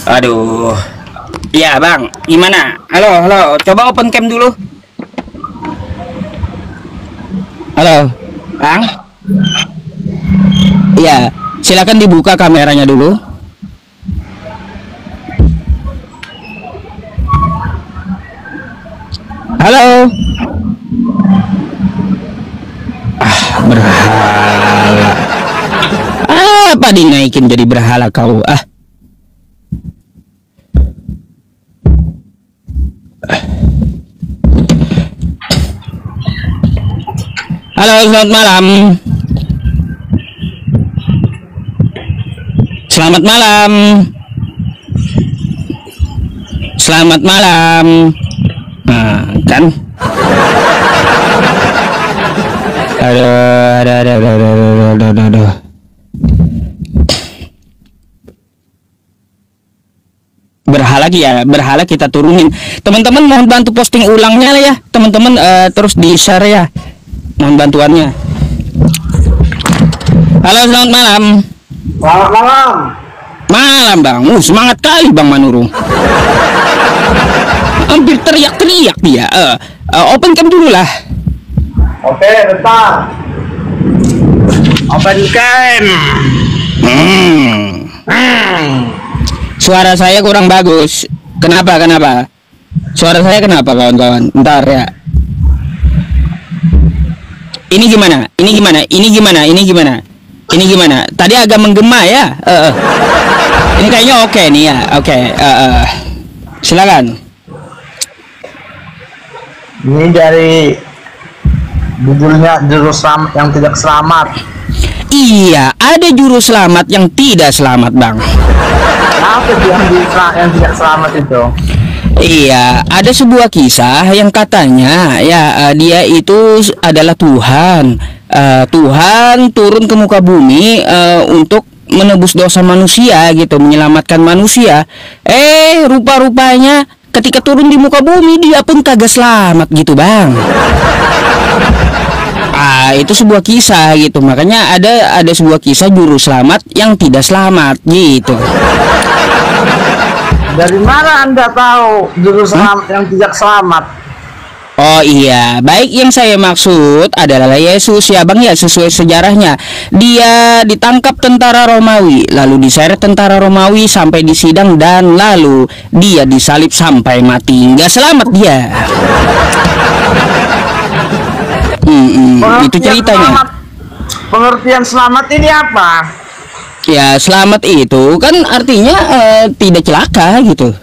Aduh. Iya, Bang. Gimana? Halo, halo. Coba open cam dulu. Halo, Bang. Iya, silakan dibuka kameranya dulu. Halo. Berhala. Apa dinaikin jadi berhala kau? Halo, selamat malam. Selamat malam. Selamat malam. Nah, kan? Aduh. Berhala ya, berhala kita turunin. Teman-teman mohon bantu posting ulangnya lah ya, teman-teman, terus di share ya. Mohon bantuannya. Halo, selamat malam. Selamat malam. Malam, Bang. Semangat kali Bang Manurung. Hampir teriak-teriak dia. Open cam dulu lah. Oke, bentar. Open cam. Suara saya kurang bagus. Kenapa? Suara saya kenapa, kawan-kawan? Bentar ya. Ini gimana? Tadi agak menggema ya. Ini kayaknya oke nih ya. Oke. Silakan. Ini dari judulnya juru selamat yang tidak selamat. Iya, ada juru selamat yang tidak selamat, Bang. Apa sih yang tidak selamat itu? Iya, ada sebuah kisah yang katanya ya dia itu adalah Tuhan. Tuhan turun ke muka bumi untuk menebus dosa manusia gitu, menyelamatkan manusia. Rupa-rupanya ketika turun di muka bumi dia pun kagak selamat gitu, Bang. Itu sebuah kisah gitu. Makanya ada sebuah kisah juru selamat yang tidak selamat gitu. Dari mana Anda tahu juru selamat yang tidak selamat? Oh iya, baik, yang saya maksud adalah Yesus ya, Bang ya, sesuai sejarahnya. Dia ditangkap tentara Romawi, lalu diseret tentara Romawi sampai di sidang, dan lalu dia disalib sampai mati. Nggak selamat dia. Itu ceritanya. Pengertian selamat ini apa? Ya, selamat itu kan artinya tidak celaka gitu.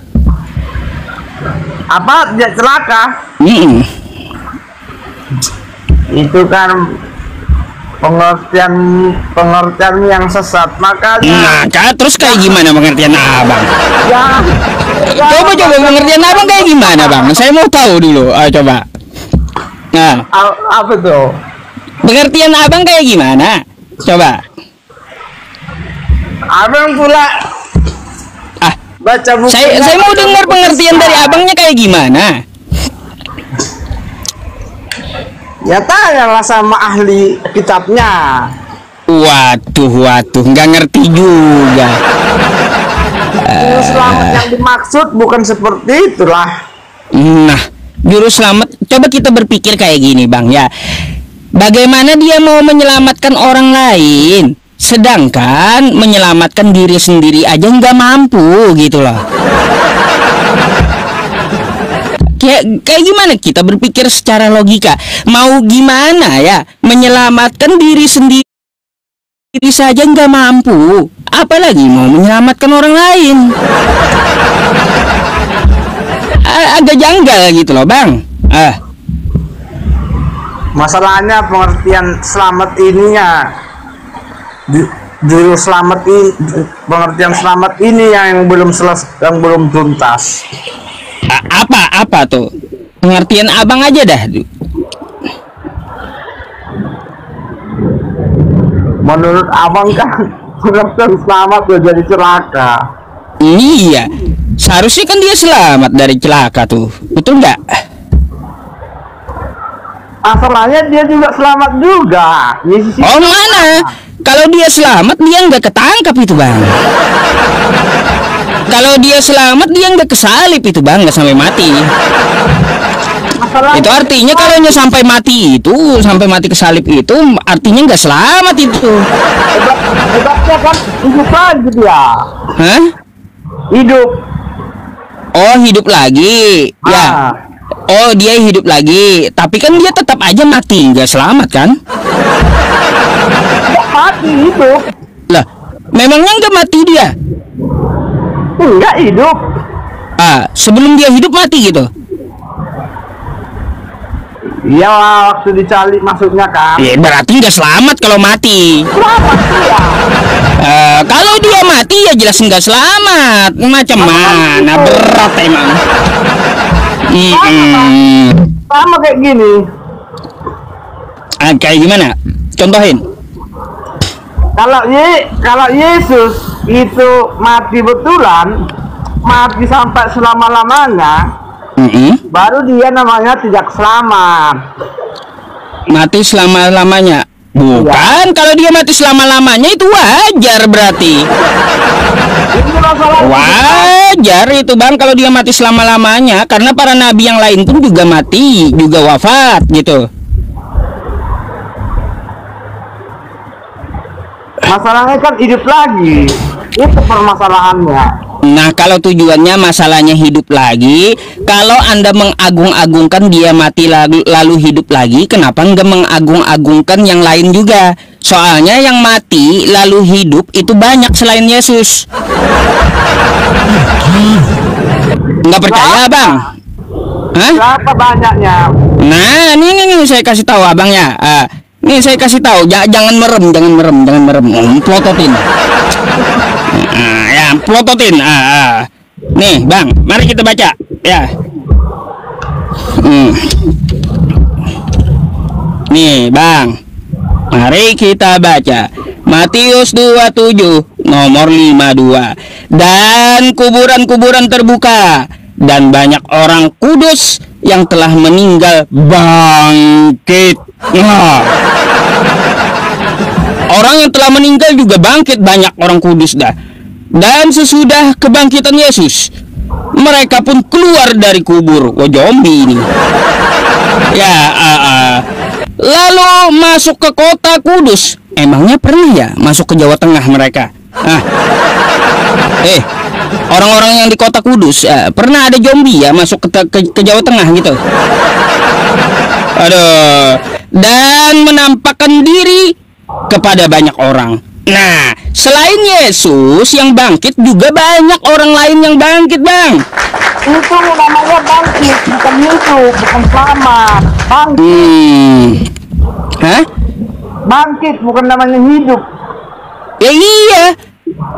Apa tidak celaka? Itu kan pengertian yang sesat, makanya. Terus kayak gimana pengertian Abang? Coba pengertian Abang kayak gimana, Bang? Saya mau tahu dulu. Coba. Nah, apa tuh? Pengertian Abang kayak gimana? Coba. Abang pula baca buku. Saya mau dengar pengertian dari Abangnya kayak gimana. Ya tanyalah sama ahli kitabnya. Waduh, nggak ngerti juga. Juru selamat yang dimaksud bukan seperti itulah. Nah, juru selamat, coba kita berpikir kayak gini, Bang ya. Bagaimana dia mau menyelamatkan orang lain, sedangkan menyelamatkan diri sendiri aja nggak mampu gitu loh. Kayak gimana kita berpikir secara logika? Mau gimana ya, menyelamatkan diri sendiri saja nggak mampu, apalagi mau menyelamatkan orang lain. Agak janggal gitu loh, Bang. Masalahnya pengertian selamat ininya, juru selamat ini, pengertian selamat ini yang belum tuntas. Apa tuh? Pengertian Abang aja dah. Menurut Abang kan pengertian selamat udah jadi celaka. Iya, seharusnya kan dia selamat dari celaka tuh, betul nggak? Masalahnya dia juga selamat juga. Oh mana? Kalau dia selamat dia nggak ketangkap itu, Bang. kalau dia selamat dia nggak kesalib itu bang, nggak sampai mati. Masalahnya Itu artinya kalau sampai mati itu, sampai mati kesalib itu artinya nggak selamat itu. hebatnya kan hidup lagi dia. Hah? Hidup. Oh hidup lagi, ya. Ah. Oh dia hidup lagi, tapi kan dia tetap aja mati, nggak selamat kan? Nggak mati, hidup. Lah, memangnya nggak mati dia? Enggak hidup. Sebelum dia hidup mati gitu? Iya, waktu dicalik maksudnya kan. Ya berarti nggak selamat kalau mati. Selamat dia. Kalau dia mati ya jelas nggak selamat. Macam mana, berat emang. Sama kayak gini. Kayak gimana? Contohin. Kalau Yesus itu mati betulan, mati sampai selama-lamanya, baru dia namanya tidak selamat. Mati selama-lamanya. Bukan, kalau dia mati selama-lamanya itu wajar berarti. Ini masalah. Wajar itu bang kalau dia mati selama-lamanya, karena para nabi yang lain pun juga mati, juga wafat gitu. Masalahnya kan hidup lagi. Itu permasalahannya. Nah kalau tujuannya masalahnya hidup lagi, kalau Anda mengagung-agungkan dia mati lalu hidup lagi, kenapa nggak mengagung-agungkan yang lain juga? Soalnya yang mati lalu hidup itu banyak selain Yesus. Nggak percaya bang? Hah? Berapa banyaknya? Nah ini saya kasih tahu abang ya. Nih saya kasih tahu, jangan merem. Plototin. Ya, plototin. Nih, Bang, mari kita baca, ya. Nih, Bang. Mari kita baca. Matius 27 nomor 52. Dan kuburan-kuburan terbuka dan banyak orang kudus yang telah meninggal bangkit. Orang yang telah meninggal juga bangkit, banyak orang kudus dah. Dan sesudah kebangkitan Yesus, mereka pun keluar dari kubur. Wah, zombie ini. Ya, lalu masuk ke kota Kudus. Emangnya pernah ya masuk ke Jawa Tengah mereka? Orang-orang yang di kota Kudus, pernah ada zombie ya masuk ke Jawa Tengah gitu? Aduh. Dan menampakkan diri kepada banyak orang. Nah, selain Yesus yang bangkit, juga banyak orang lain yang bangkit, Bang. Itu namanya bangkit, bukan hidup, bukan selamat. Bangkit. Hah? Bangkit bukan namanya hidup. Ya iya.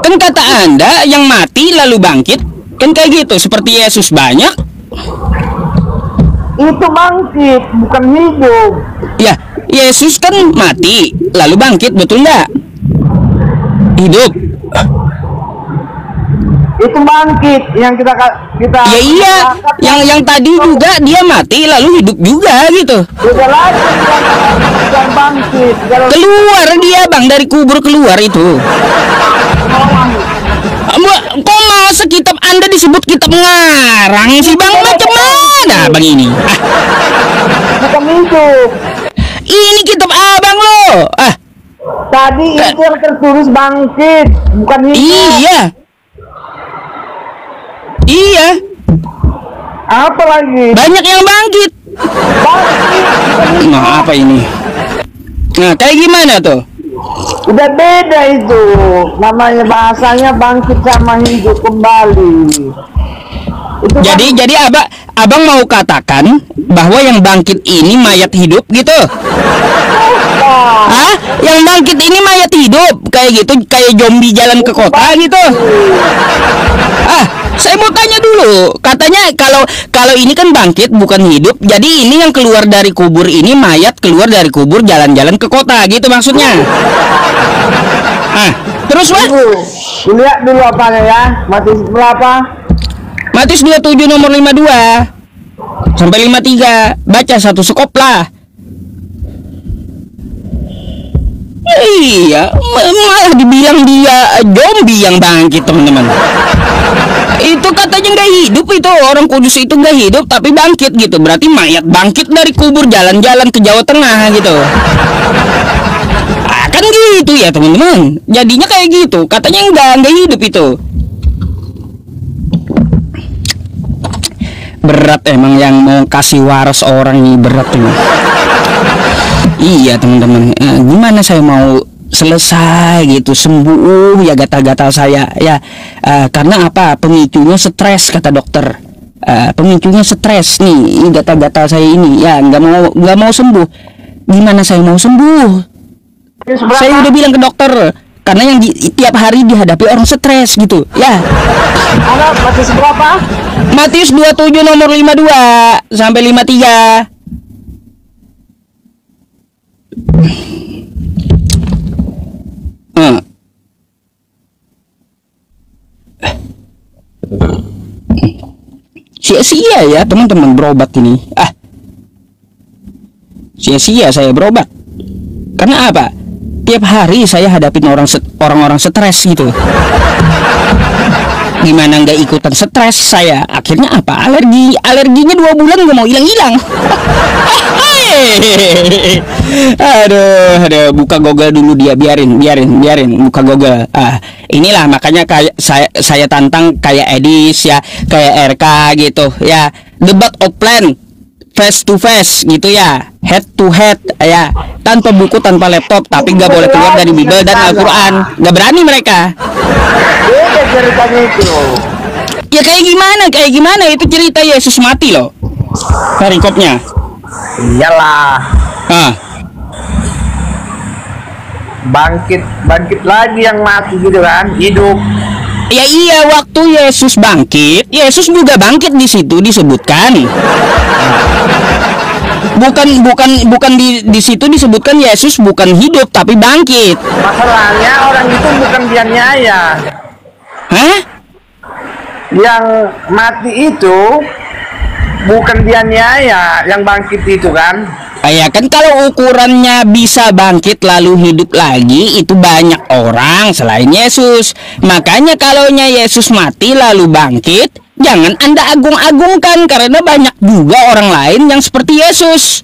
Kan kata Anda yang mati lalu bangkit, kan kayak gitu, seperti Yesus banyak. Itu bangkit, bukan hidup. Ya, Yesus kan mati lalu bangkit, betul nggak? Hidup. Itu bangkit yang kita Ya iya, yang tadi juga dia mati lalu hidup juga gitu. beda lagi yang bangkit. Keluar dia bang dari kubur, keluar itu. Kok masa kitab Anda disebut kitab ngarang sih bang? Macam mana bang ini? Bukan hidup. Ini kitab abang loh. Tadi itu yang tertulis bangkit, bukan hidup. Iya. Apa lagi? Banyak yang bangkit. Bangkit. Nah, apa ini? Nah, kayak gimana tuh? Udah beda itu. Namanya bahasanya bangkit sama hidup kembali. Itu Jadi abang mau katakan bahwa yang bangkit ini mayat hidup gitu? Yang bangkit ini mayat hidup kayak gitu, kayak zombie jalan ke kota gitu? Saya mau tanya dulu. Katanya kalau ini kan bangkit bukan hidup, jadi ini yang keluar dari kubur ini mayat keluar dari kubur jalan-jalan ke kota gitu maksudnya? Terus Pak? Lihat dulu apanya ya. Matius berapa? Matius 27 nomor 52 sampai 53. Baca satu sekop lah. Iya, malah dibilang dia zombie yang bangkit, teman-teman. Itu katanya nggak hidup, itu orang kudus itu nggak hidup tapi bangkit gitu. Berarti mayat bangkit dari kubur, jalan-jalan ke Jawa Tengah gitu. Kan gitu ya teman-teman. Jadinya kayak gitu. Katanya nggak hidup itu. Berat emang yang mau kasih waras orang ini, berat ini. Iya teman-teman. Gimana saya mau selesai gitu, sembuh ya gatal-gatal saya ya, karena apa? Pemicunya stres kata dokter. Pemicunya stres nih, gatal-gatal saya ini ya, nggak mau sembuh. Gimana saya mau sembuh? Saya udah bilang ke dokter, karena yang tiap hari dihadapi orang stres gitu ya. Matius berapa? Matius 27 nomor 52 sampai 53. Sia-sia ya teman-teman berobat ini. Sia-sia saya berobat. Karena apa? Tiap hari saya hadapin orang-orang stres gitu. Gimana nggak ikutan stres saya? Akhirnya apa? Alerginya 2 bulan nggak mau hilang-hilang. Aduh, buka Google dulu dia, biarin buka Google. Inilah makanya kayak saya tantang kayak Edis ya, kayak RK gitu ya, debat offline, face to face gitu ya, head to head ya, tanpa buku, tanpa laptop, tapi nggak boleh keluar dari Bible dan Al-Quran. Nggak berani mereka. Ceritanya itu Ya kayak gimana itu cerita Yesus mati loh, perikopnya. iyalah, bangkit lagi yang mati gitu kan, hidup. Ya iya, waktu Yesus bangkit, Yesus juga bangkit di situ disebutkan. Bukan di situ disebutkan Yesus bukan hidup tapi bangkit. Masalahnya orang itu bukan dianiaya. Hah? Yang mati itu bukan dianiaya, yang bangkit itu kan. Ya kan kalau ukurannya bisa bangkit lalu hidup lagi, itu banyak orang selain Yesus. Makanya kalaunya Yesus mati lalu bangkit, jangan Anda agung-agungkan, karena banyak juga orang lain yang seperti Yesus.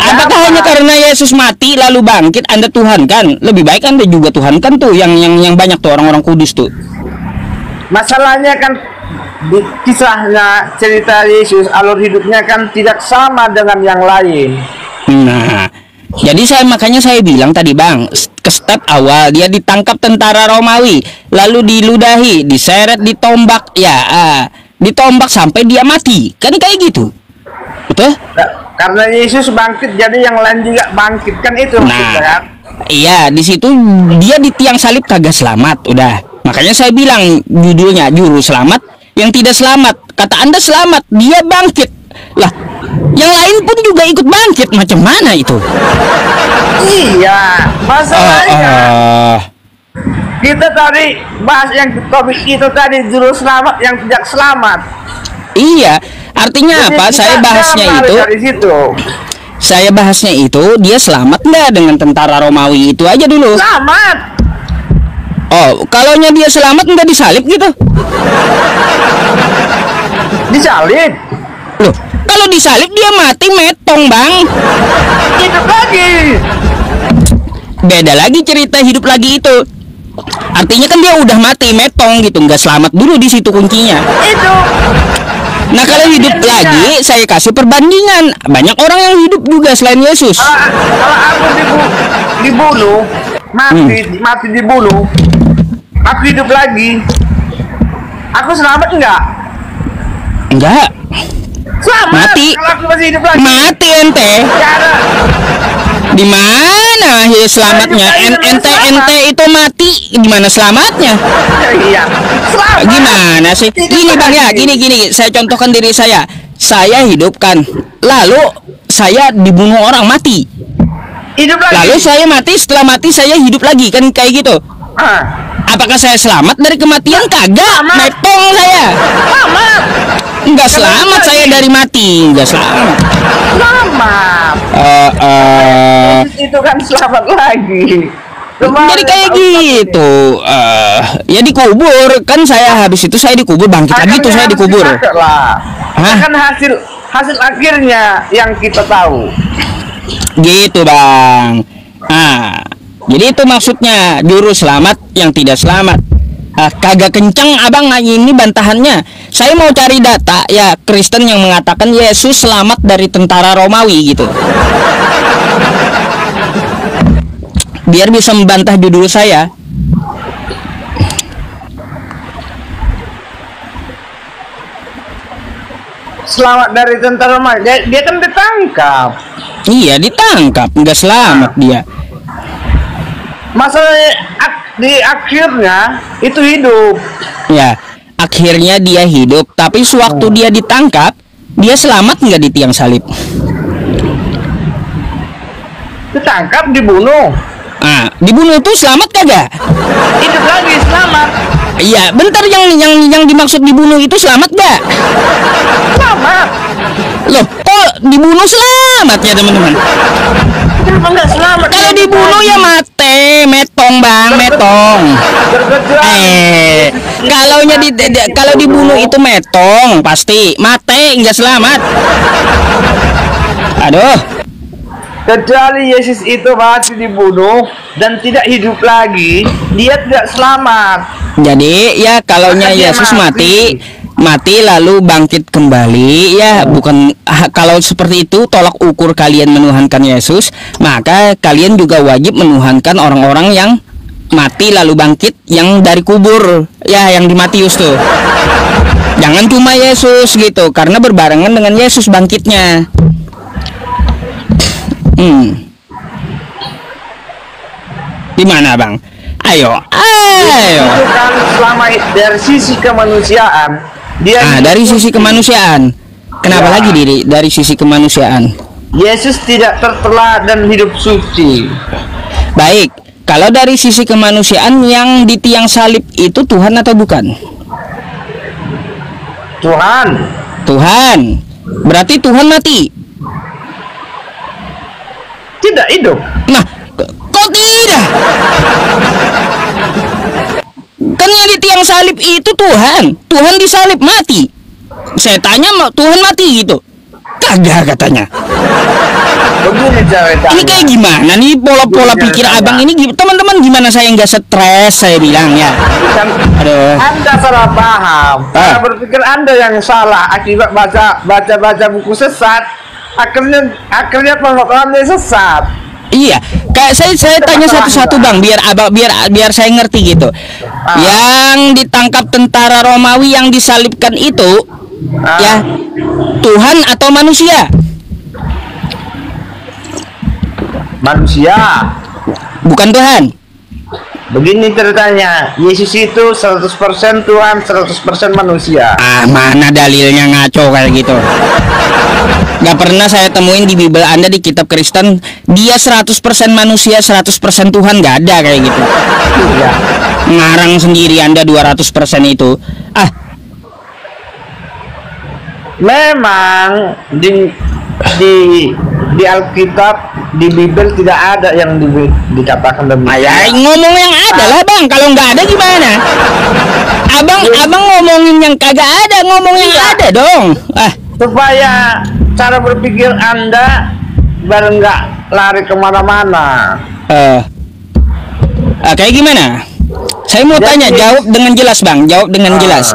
Apakah hanya karena Yesus mati lalu bangkit Anda tuhankan? Lebih baik Anda juga tuhankan tuh yang banyak tuh orang-orang kudus tuh. Masalahnya kan di kisahnya, cerita Yesus, alur hidupnya kan tidak sama dengan yang lain. Nah, jadi makanya saya bilang tadi Bang, ke step awal dia ditangkap tentara Romawi, lalu diludahi, diseret, ditombak, ditombak sampai dia mati. Kan kayak gitu. Betul? Karena Yesus bangkit, jadi yang lain juga bangkit, kan itu maksudnya kan? Iya, di situ dia di tiang salib kagak selamat, udah. Makanya saya bilang judulnya juru selamat yang tidak selamat. Kata Anda selamat, dia bangkit. Lah, yang lain pun juga ikut bangkit. Macam mana itu? Iya, masalahnya kita tadi bahas yang topik itu tadi, juru selamat yang tidak selamat. Iya, artinya jadi apa? Saya bahasnya itu dia selamat nggak dengan tentara Romawi itu aja dulu. Selamat. Oh, kalaunya dia selamat nggak disalib gitu? Disalib. Loh, kalau disalib dia mati metong Bang. Hidup lagi. Beda lagi cerita hidup lagi itu. Artinya kan dia udah mati metong gitu, nggak selamat dulu, di situ kuncinya. Itu. Nah kalau hidup lagi, saya kasih perbandingan. Banyak orang yang hidup juga selain Yesus. Kalau aku dibunuh, mati dibunuh, aku hidup lagi, aku selamat enggak? Enggak. Selamat. Mati. Kalau aku masih hidup lagi. Mati ente. Di mana ya selamatnya? Ente itu mati, di mana selamatnya? Iya. Selamat. Gimana sih? Gini Bang ya, gini. Saya contohkan diri saya. Saya hidupkan, lalu saya dibunuh orang mati. Hidup lagi. Lalu saya mati, setelah mati saya hidup lagi, kan kayak gitu. Apakah saya selamat dari kematian? Kagak, mepong saya. Selamat. Enggak selamat saya dari mati, enggak selamat. Selamat. Itu kan selamat lagi. Jadi kayak gitu. Ya dikubur kan, saya habis itu saya dikubur, bangkit lagi tuh saya dikubur. Hah? Kan hasil akhirnya yang kita tahu. Gitu bang. Jadi itu maksudnya juru selamat yang tidak selamat. Kagak kencang abang ini bantahannya. Saya mau cari data ya Kristen yang mengatakan Yesus selamat dari tentara Romawi gitu, biar bisa membantah judul saya. Selamat dari tentara Romawi. Dia kan ditangkap. Iya ditangkap, nggak selamat dia. Masalahnya di akhirnya itu hidup. Ya, akhirnya dia hidup, tapi sewaktu dia ditangkap, dia selamat nggak di tiang salib? Ditangkap, dibunuh. Dibunuh tuh selamat kagak? Hidup lagi, selamat. Iya, bentar, yang dimaksud dibunuh itu selamat gak? Selamat. Loh, kok dibunuh selamat ya teman-teman? Kenapa nggak selamat? Kalau dibunuh ya mate, metong bang, metong. Kalau dibunuh itu metong, pasti mate, nggak selamat. Aduh. Kecuali Yesus itu mati dibunuh dan tidak hidup lagi, dia tidak selamat. Jadi ya kalaunya Yesus mati lalu bangkit kembali ya, bukan kalau seperti itu tolak ukur kalian menuhankan Yesus, maka kalian juga wajib menuhankan orang-orang yang mati lalu bangkit yang dari kubur ya, yang di Matius tuh. Jangan cuma Yesus gitu, karena berbarengan dengan Yesus bangkitnya. Gimana bang? Ayo. Itu kan selama dari sisi kemanusiaan dia. Dari sisi kemanusiaan. Kenapa lagi dari sisi kemanusiaan? Yesus tidak tercela dan hidup suci. Baik, kalau dari sisi kemanusiaan yang di tiang salib itu Tuhan atau bukan? Tuhan. Berarti Tuhan mati. Tidak hidup. Nah, kok tidak? Kan yang di tiang salib itu Tuhan disalib mati. Saya tanya Tuhan mati gitu, kagak katanya. Ini kayak gimana nih pola pikir abang ini? Teman-teman gimana saya nggak stres, saya bilang ya. Aduh. Anda salah paham. Cara berpikir Anda yang salah akibat baca buku sesat. Akhirnya pengetahuannya sesat. Iya, kayak saya tanya satu-satu bang, biar saya ngerti gitu. Yang ditangkap tentara Romawi yang disalibkan itu, ya Tuhan atau manusia? Manusia. Bukan Tuhan. Begini ceritanya, Yesus itu 100% Tuhan, 100% manusia. Mana dalilnya ngaco kayak gitu? Gak pernah saya temuin di Bible Anda, di kitab Kristen, dia 100% manusia, 100% Tuhan, gak ada kayak gitu. Iya. Ngarang sendiri Anda 200% itu. Memang di Alkitab, di Bible tidak ada yang dikatakan demikian. Ngomong yang ada lah bang, kalau nggak ada gimana? Abang ngomongin yang kagak ada, ngomong yang ada dong. Supaya cara berpikir Anda biar nggak lari kemana-mana. Kayak gimana? Saya mau tanya, jawab dengan jelas bang, jawab dengan jelas.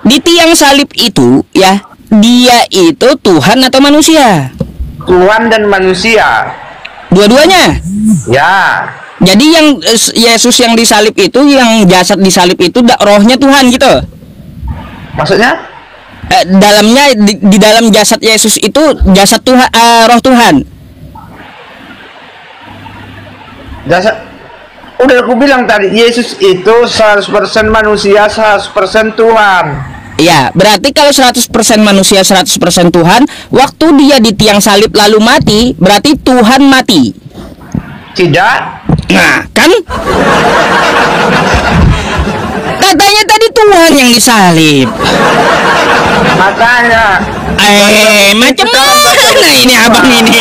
Di tiang salib itu ya, dia itu Tuhan atau manusia? Tuhan dan manusia. Dua-duanya? Ya. Jadi yang Yesus yang disalib itu, yang jasad disalib itu rohnya Tuhan gitu? Maksudnya? Dalamnya di dalam jasad Yesus itu jasad Tuhan, roh Tuhan. Jasad. Udah aku bilang tadi, Yesus itu 100% manusia, 100% Tuhan. Ya, berarti kalau 100% manusia, 100% Tuhan, waktu dia di tiang salib lalu mati, berarti Tuhan mati. Tidak. Nah, kan? Katanya tadi Tuhan yang disalib. Makanya Macam mana ini abang ini?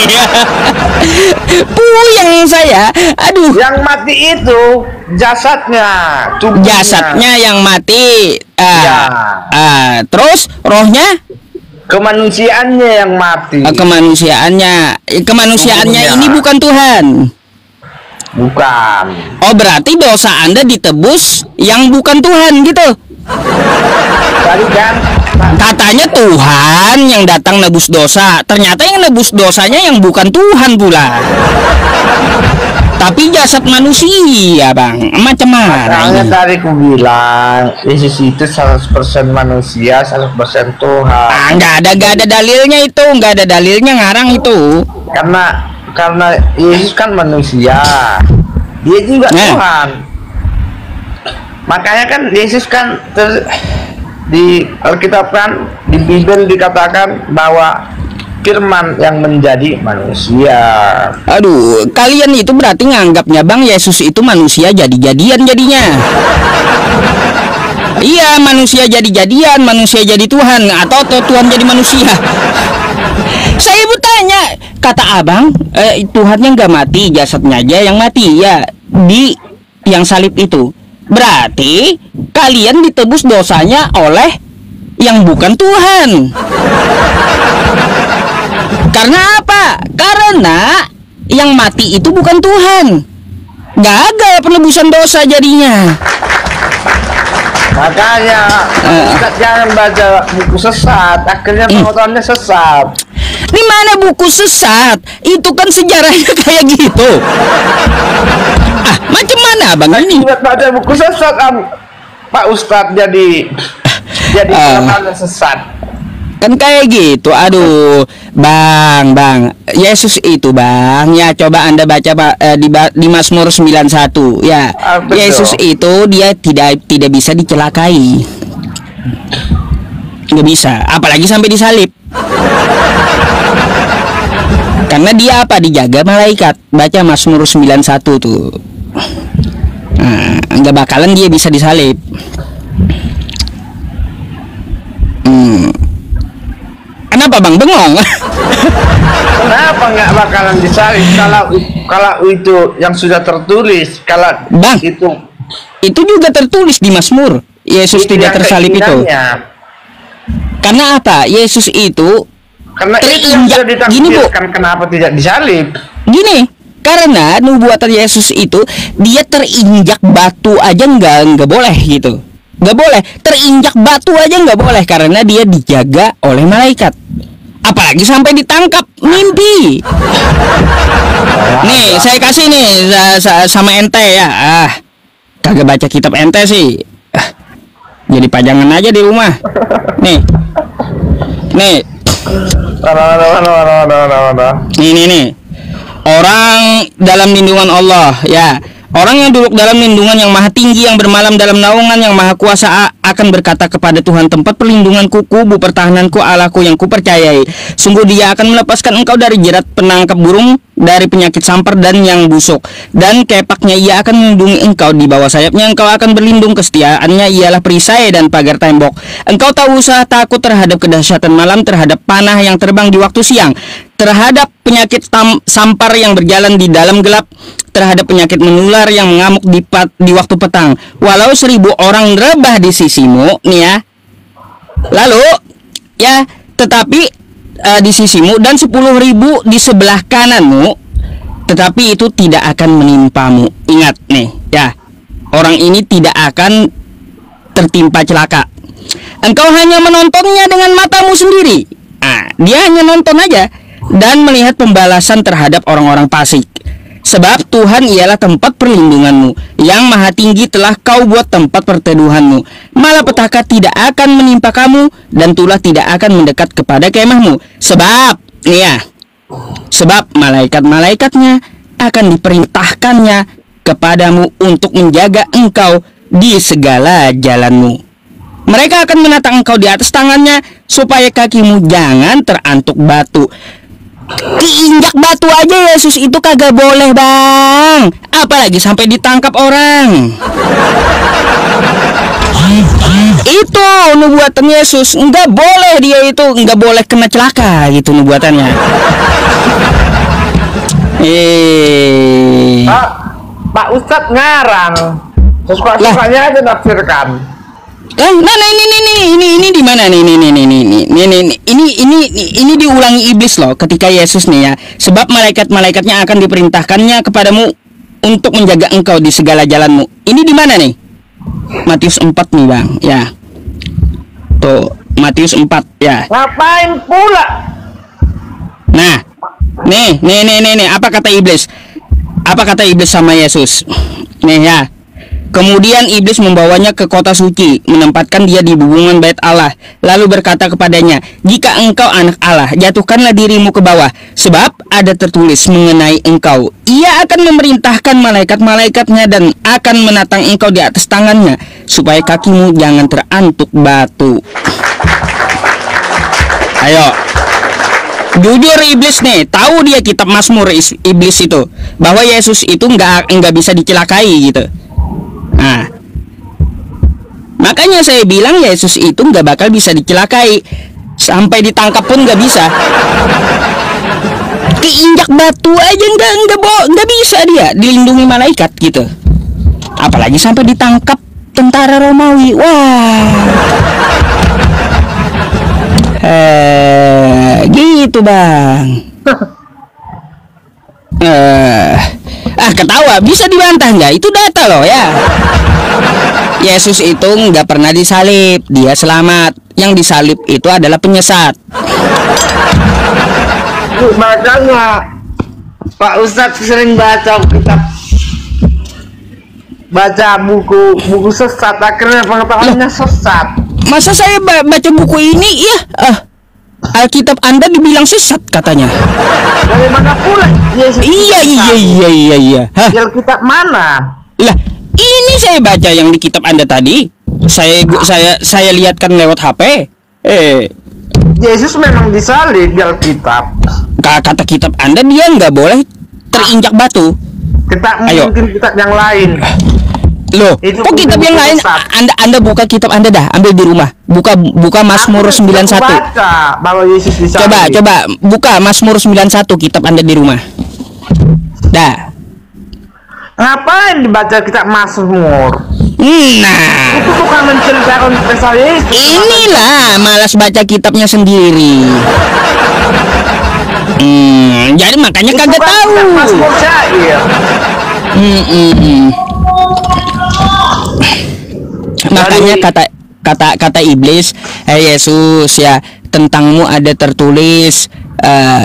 Puyeng saya. Aduh. Yang mati itu jasadnya, tubuhnya. Jasadnya yang mati. Ya. Terus rohnya? Kemanusiaannya yang mati. Kemanusiaannya ini bukan Tuhan. Bukan. Oh, berarti dosa Anda ditebus yang bukan Tuhan gitu. Tadi kan Katanya Tuhan yang datang nebus dosa. Ternyata yang nebus dosanya yang bukan Tuhan pula. Tapi jasad manusia, Bang. Macam mana makanya ini? tadi aku bilang Yesus itu 100% manusia, 100% Tuhan. Nggak ada dalilnya itu. Nggak ada dalilnya ngarang itu. Karena Yesus kan manusia, dia juga Tuhan. Makanya kan Yesus kan di Alkitab kan, di Bible dikatakan bahwa Firman yang menjadi manusia. Aduh, kalian itu berarti nganggapnya Bang Yesus itu manusia jadi-jadian jadinya. Iya, manusia jadi-jadian, manusia jadi Tuhan, atau Tuhan jadi manusia. Saya bertanya, kata abang, Tuhannya nggak mati, jasadnya aja yang mati ya di yang salib itu. Berarti kalian ditebus dosanya oleh yang bukan Tuhan. Karena apa? Karena yang mati itu bukan Tuhan. Gagal penebusan dosa jadinya. Makanya Ustaz jangan baca buku sesat, akhirnya pengetahuannya sesat. Di mana buku sesat? Itu kan sejarahnya kayak gitu. Macam mana abang ini? Baca buku sesat, Pak Ustaz jadi pengetahuannya sesat. Kan kayak gitu. Aduh, Bang, Yesus itu, Bang. Ya, coba Anda baca di Mazmur 91. Ya, Yesus itu dia tidak bisa dicelakai. Nggak bisa, apalagi sampai disalib. Karena dia apa? Dijaga malaikat. Baca Mazmur 91 tuh. Nah, nggak bakalan dia bisa disalib. Kenapa Bang bengong? Kenapa nggak bakalan disalib kalau itu yang sudah tertulis? Kalau Bang, itu juga tertulis di Mazmur. Yesus tidak tersalib itu. Karena apa? Yesus itu karena terinjak. Gini Bu, kenapa tidak disalib? Gini, karena nubuatan Yesus itu dia terinjak batu aja nggak boleh gitu. Nggak boleh, terinjak batu aja nggak boleh karena dia dijaga oleh malaikat. Apalagi sampai ditangkap mimpi. Nih, saya kasih nih sama ente ya. Kagak baca kitab ente sih. Jadi pajangan aja di rumah. Nih. Nih. Nih. Orang dalam lindungan Allah ya. Orang yang duduk dalam lindungan yang maha tinggi, yang bermalam dalam naungan yang maha kuasa akan berkata kepada Tuhan, tempat perlindunganku, kubu pertahananku, Allahku yang kupercayai. Sungguh dia akan melepaskan engkau dari jerat penangkap burung, dari penyakit sampar dan yang busuk. Dan kepaknya ia akan melindungi engkau, di bawah sayapnya engkau akan berlindung. Kesetiaannya ialah perisai dan pagar tembok. Engkau tak usah takut terhadap kedahsyatan malam, terhadap panah yang terbang di waktu siang, terhadap penyakit sampar yang berjalan di dalam gelap, terhadap penyakit menular yang mengamuk di waktu petang. Walau 1000 orang rebah di sisimu, nih ya, lalu ya, tetapi di sisimu dan 10.000 di sebelah kananmu, tetapi itu tidak akan menimpamu. Ingat nih ya, orang ini tidak akan tertimpa celaka. Engkau hanya menontonnya dengan matamu sendiri. Dia hanya nonton aja dan melihat pembalasan terhadap orang-orang fasik. Sebab Tuhan ialah tempat perlindunganmu, yang maha tinggi telah kau buat tempat perteduhanmu. Malapetaka tidak akan menimpa kamu, dan tulah tidak akan mendekat kepada kemahmu. Sebab, sebab malaikat-malaikatnya akan diperintahkannya kepadamu untuk menjaga engkau di segala jalanmu. Mereka akan menatang engkau di atas tangannya, supaya kakimu jangan terantuk batu. Diinjak batu aja Yesus itu kagak boleh, Bang. Apalagi sampai ditangkap orang. Itu nubuatan Yesus, nggak boleh dia itu nggak boleh kena celaka gitu nubuatannya. Pak Ustadz ngarang, suka-sukanya aja nafsirkan. Nah, ini di mana nih? Ini diulangi iblis loh ketika Yesus nih ya. Sebab malaikat-malaikatnya akan diperintahkannya kepadamu untuk menjaga engkau di segala jalanmu. Ini di mana nih? Matius 4 nih, Bang. Ya. Tuh, Matius 4 ya. Ngapain pula? Nah, nih. Apa kata iblis? Apa kata iblis sama Yesus? Nih ya. Kemudian iblis membawanya ke kota suci, menempatkan dia di bubungan bait Allah, lalu berkata kepadanya, "Jika engkau anak Allah, jatuhkanlah dirimu ke bawah, sebab ada tertulis mengenai engkau, Ia akan memerintahkan malaikat-malaikatnya dan akan menatang engkau di atas tangannya, supaya kakimu jangan terantuk batu." Ayo. Jujur iblis nih, tahu dia kitab Mazmur iblis itu, bahwa Yesus itu nggak bisa dicelakai gitu. Nah, makanya saya bilang Yesus itu nggak bakal bisa dicelakai, sampai ditangkap pun nggak bisa. Keinjak batu aja nggak bisa dia dilindungi malaikat gitu. Apalagi sampai ditangkap tentara Romawi. Wah, gitu bang. Ketawa, bisa dibantah nggak? Itu data loh ya. Yesus itu nggak pernah disalib, dia selamat. Yang disalib itu adalah penyesat. Makanya Pak Ustadz sering baca buku sesat, akhirnya pengetahuannya sesat. Masa saya baca buku ini ya? Alkitab Anda dibilang sesat katanya. Dari mana pula? Iya. Hah? Alkitab mana? Lah, ini saya baca yang di kitab Anda tadi. Saya lihatkan lewat HP. Yesus memang disalib di Alkitab. Kata kitab Anda dia nggak boleh terinjak batu. Mungkin kitab yang lain. Loh, kok kitab yang lain? Anda buka kitab Anda dah, ambil di rumah. Buka Mazmur 91. Baca bahwa Yesus disalib. Coba buka Mazmur 91 kitab Anda di rumah. Dah. Ngapain dibaca kitab Mazmur? Nah, itu bukan menceritakan kisah Yesus. Inilah malas baca kitabnya sendiri. Jadi makanya kagak tahu. Mazmur syair. Makanya kata iblis, Yesus ya, tentangmu ada tertulis,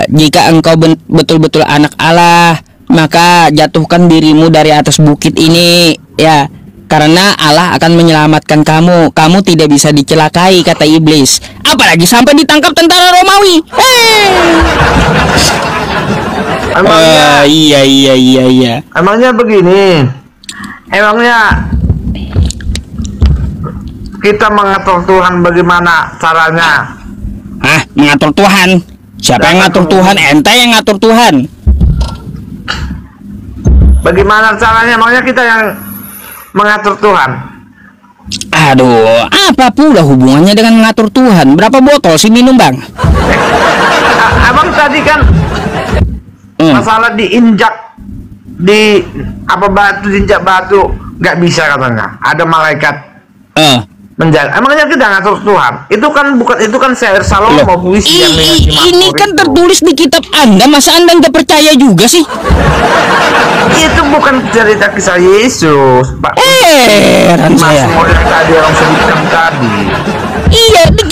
jika engkau betul-betul anak Allah, maka jatuhkan dirimu dari atas bukit ini ya, karena Allah akan menyelamatkan kamu tidak bisa dicelakai, kata iblis. Apalagi sampai ditangkap tentara Romawi. Iya. Emangnya begini, emangnya kita mengatur Tuhan bagaimana caranya? Mengatur Tuhan? Siapa yang ngatur Tuhan? Ente yang ngatur Tuhan. Bagaimana caranya? Emangnya kita yang mengatur Tuhan? Aduh, apa pula hubungannya dengan mengatur Tuhan? Berapa botol sih minum, Bang? Abang tadi kan masalah diinjak diinjak batu nggak bisa katanya. Ada malaikat menjaga. Emangnya kita ngatur Tuhan? Itu kan syair Salomo, puisi yang ini kan tertulis di kitab Anda. Masa Anda nggak percaya juga sih? Itu bukan cerita kisah Yesus, Pak. Mazmur yang tadi orang sebutkan tadi. Iya, di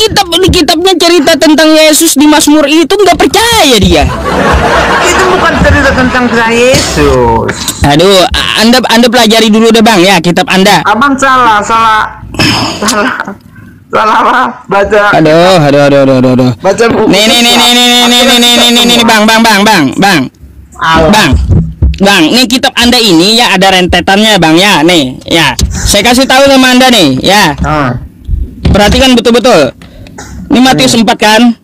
kitabnya cerita tentang Yesus di Mazmur itu nggak percaya dia. Itu bukan cerita tentang kisah Yesus. Aduh, Anda pelajari dulu deh, Bang ya, kitab Anda. Abang salah apa? Baca. Aduh. Baca buku. Nih, Bang, nih kitab Anda ini ya ada rentetannya, Bang ya. Nih, ya. Saya kasih tahu sama Anda nih, ya. Perhatikan betul-betul. Ini Matius 4 kan?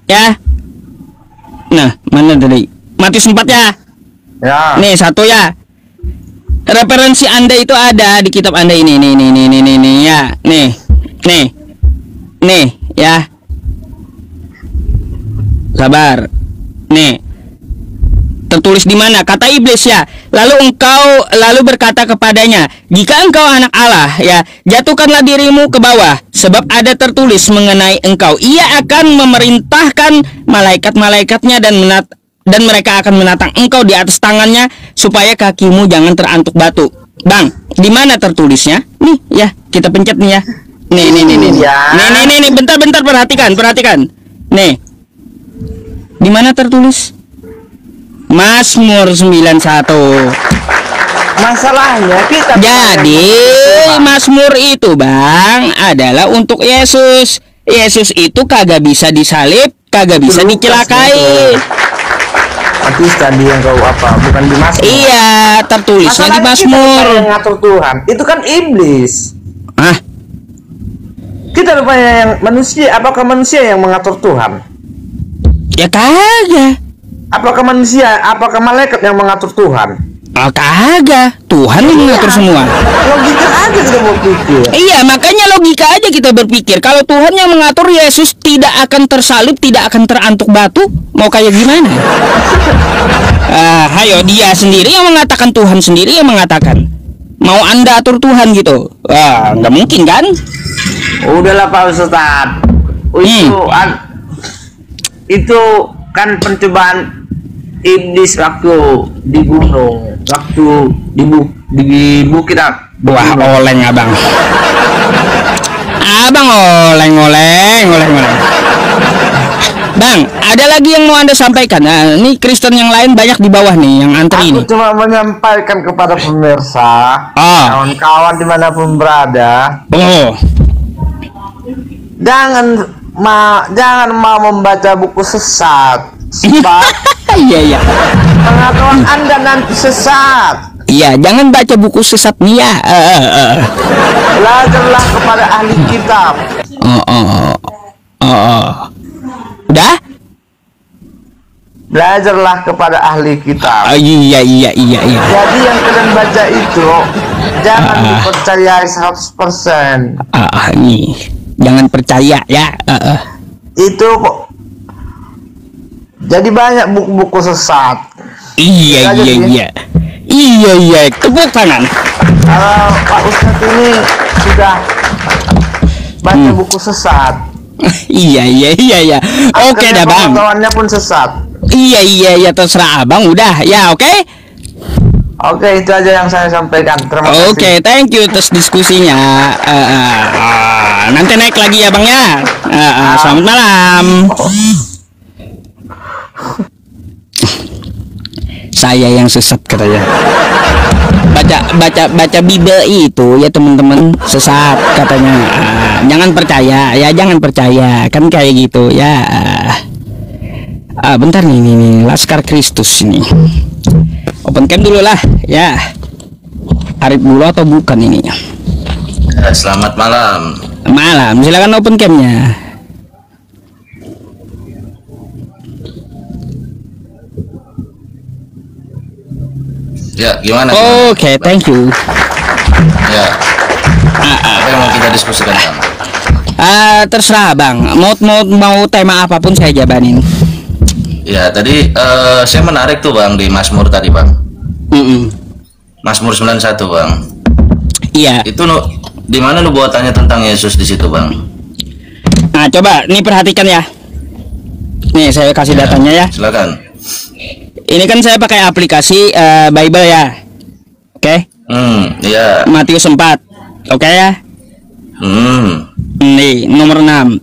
Ya. Nah, mana tadi? Matius 4 ya. Ya. Nih, satu ya. Referensi Anda itu ada di kitab Anda ini. Nih ya. Nih. Nih ya. Sabar. Nih. Tertulis di mana? Kata iblis ya. Lalu berkata kepadanya, jika engkau anak Allah ya, jatuhkanlah dirimu ke bawah, sebab ada tertulis mengenai engkau, ia akan memerintahkan malaikat-malaikatnya dan mereka akan menatang engkau di atas tangannya supaya kakimu jangan terantuk batu. Bang, di mana tertulisnya? Nih ya, kita pencet nih ya. Nih. Nih, bentar perhatikan. Nih. Di mana tertulis? Mazmur 91. Masalahnya kita Jadi Mazmur itu Bang adalah untuk Yesus. Yesus itu kagak bisa disalib, kagak bisa dicelakai. Tapi tadi yang kau apa? Bukan di Mazmur. Iya, tertulisnya di Mazmur. Yang ngatur Tuhan. Itu kan iblis. Kita rupanya yang manusia. Apakah manusia yang mengatur Tuhan? Ya kagak. Apakah manusia? Apakah malaikat yang mengatur Tuhan? Kagak. Tuhan yang mengatur semua. Logika aja kita berpikir. Iya, makanya logika aja kita berpikir. Kalau Tuhan yang mengatur, Yesus tidak akan tersalib, tidak akan terantuk batu. Mau kayak gimana? Hayo, dia sendiri yang mengatakan, Tuhan sendiri yang mengatakan. Mau Anda atur Tuhan gitu? Nggak mungkin kan? Udahlah Pak Ustadz. Itu kan pencobaan iblis waktu di gunung, waktu di bukit. Wah, oleng abang. Abang oleng. Bang, ada lagi yang mau Anda sampaikan? Nah, ini Kristen yang lain banyak di bawah nih yang antri ini. Aku cuma menyampaikan kepada pemirsa, kawan-kawan dimanapun berada, jangan mau membaca buku sesat, sebab iya. pengetahuan Anda nanti sesat. Iya, jangan baca buku sesat nih ya. Belajarlah kepada ahli kitab. Udah? Belajarlah kepada ahli kitab. Iya. Jadi yang kalian baca itu jangan dipercayai 100%. Nih. Jangan percaya ya. Itu kok. Jadi banyak buku-buku sesat. Iya. Tepuk tangan. Kalau Pak Ustadz ini sudah baca buku sesat. Iya. Oke dah Bang. Kawannya pun sesat. Iya, terserah Abang udah. Ya, oke. Oke, itu aja yang saya sampaikan. Terima kasih. Oke, thank you atas diskusinya. Nanti naik lagi ya Bang ya. Selamat malam. Saya yang sesat katanya. Baca Bible itu ya teman-teman sesat katanya. Jangan percaya kan kayak gitu ya. Bentar nih Laskar Kristus ini. Open cam dulu lah ya. Arif dulu atau bukan ini? Selamat malam. Malam, silakan open camnya. Ya, gimana? Oke, thank you. Ya. Apa yang mau kita diskusikan, Bang? Terserah Bang. Mau tema apapun saya jabanin. Ya, tadi saya menarik tuh Bang di Mazmur tadi, Bang. Mazmur 91, Bang. Iya. Itu di mana nubuatannya tentang Yesus di situ, Bang? Nah, coba nih perhatikan ya. Nih, saya kasih datanya ya. Silakan. Ini kan saya pakai aplikasi Bible ya. Oke? Iya. Matius 4. Oke ya? Nih, nomor 6.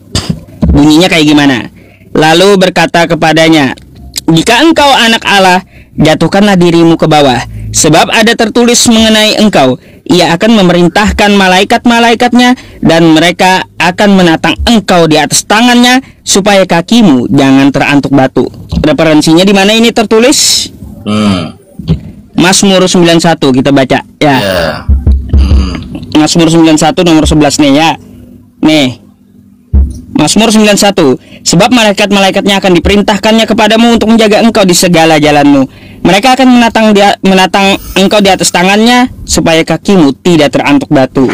Bunyinya kayak gimana? Lalu berkata kepadanya, jika engkau anak Allah, jatuhkanlah dirimu ke bawah, sebab ada tertulis mengenai engkau, ia akan memerintahkan malaikat-malaikatnya, dan mereka akan menatang engkau di atas tangannya, supaya kakimu jangan terantuk batu. Referensinya di mana ini tertulis? Mazmur 91 kita baca ya. Mazmur 91 nomor 11 nih ya. Nih, Mazmur 91. Sebab malaikat-malaikatnya akan diperintahkannya kepadamu untuk menjaga engkau di segala jalanmu. Mereka akan menatang engkau di atas tangannya, supaya kakimu tidak terantuk batu.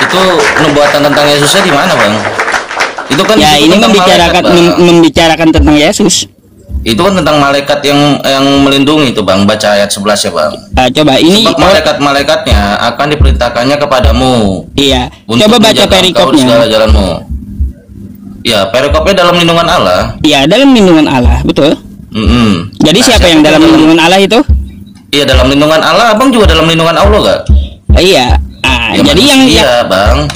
Itu nubuatan tentang Yesusnya di mana, Bang? Itu kan Ya, itu ini tentang membicarakan malaikat, Bang. membicarakan tentang Yesus. Itu kan tentang malaikat yang melindungi itu, Bang. Baca ayat 11 ya, Bang. Coba ini Sebab malaikat-malaikatnya akan diperintahkannya kepadamu iya. untuk Coba baca menjaga engkau di perikopnya. segala jalanmu. Ya, perikopnya dalam lindungan Allah. Iya, dalam lindungan Allah, betul. Jadi Nah, siapa yang dalam lindungan Allah itu? Iya, dalam lindungan Allah. Abang juga dalam lindungan Allah gak? Iya. Ya, Jadi iya, Bang.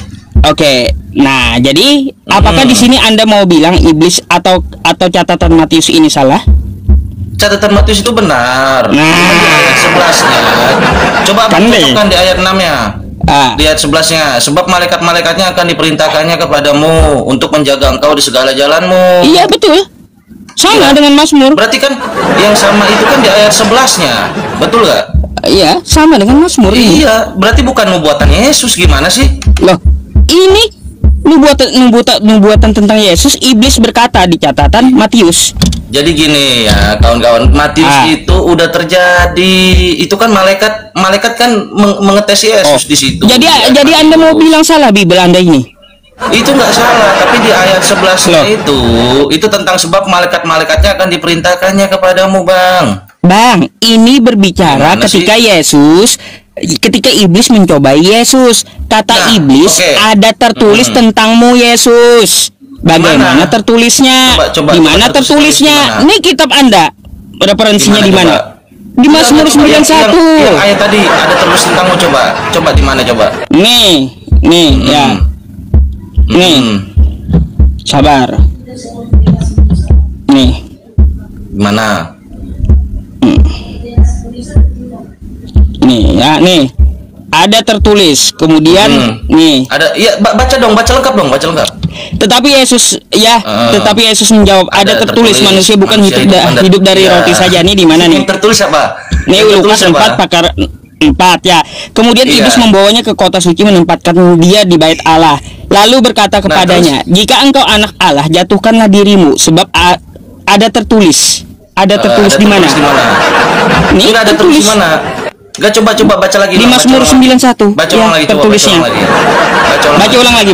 Oke. Nah, jadi apakah di sini Anda mau bilang iblis atau catatan Matius ini salah? Catatan Matius itu benar. Nah. Di ayat 11-nya. Coba abang cocokkan di ayat 6-nya. Di ayat 11-nya, sebab malaikat-malaikatnya akan diperintahkannya kepadamu untuk menjaga engkau di segala jalanmu. Iya, betul. Sama Iya. dengan Mazmur. Berarti kan yang sama itu kan di ayat 11-nya. Betul gak? Iya, sama dengan Mazmur ini. Iya, berarti bukan nubuatan Yesus, gimana sih? Loh, ini nubuatan tentang Yesus. Iblis berkata di catatan Matius. Jadi gini ya, kawan-kawan, Matius itu udah terjadi. Itu kan malaikat kan mengetes Yesus di situ. Jadi Anda mau bilang salah Bible Anda ini? Itu nggak salah, tapi di ayat 11-nya itu tentang sebab malaikat-malaikatnya akan diperintahkannya kepadamu, Bang. Bang, ini berbicara Gimana ketika sih? ketika iblis mencobai Yesus. Kata Nah, iblis, oke. ada tertulis tentangmu Yesus. Bagaimana Dimana? tertulisnya? Coba Di mana tertulis tertulisnya? di mana? Ini kitab Anda. Referensinya di mana? coba? Di Mazmur Yang 91. ayat tadi ada tertulis tentangmu, coba di mana coba? Nih, ya. Nih. Sabar. Nih. Mana? Nih, ya, nih. Ada tertulis. Kemudian nih. Ada, iya, baca dong, baca lengkap dong, baca lengkap. Tetapi Yesus tetapi Yesus menjawab, ada tertulis manusia bukan hidup dari roti saja. Nih di mana nih? Tertulis apa? Nih Lukas 4 pakar 4 ya. Kemudian iblis membawanya ke kota suci, menempatkan dia di bait Allah. Lalu berkata kepadanya, jika engkau anak Allah, jatuhkanlah dirimu, sebab ada tertulis. Ada tertulis di mana? Nih ada tertulis di mana? Gak, coba baca lagi. Di Mazmur 91. Baca ulang lagi, tertulisnya. Baca ulang lagi.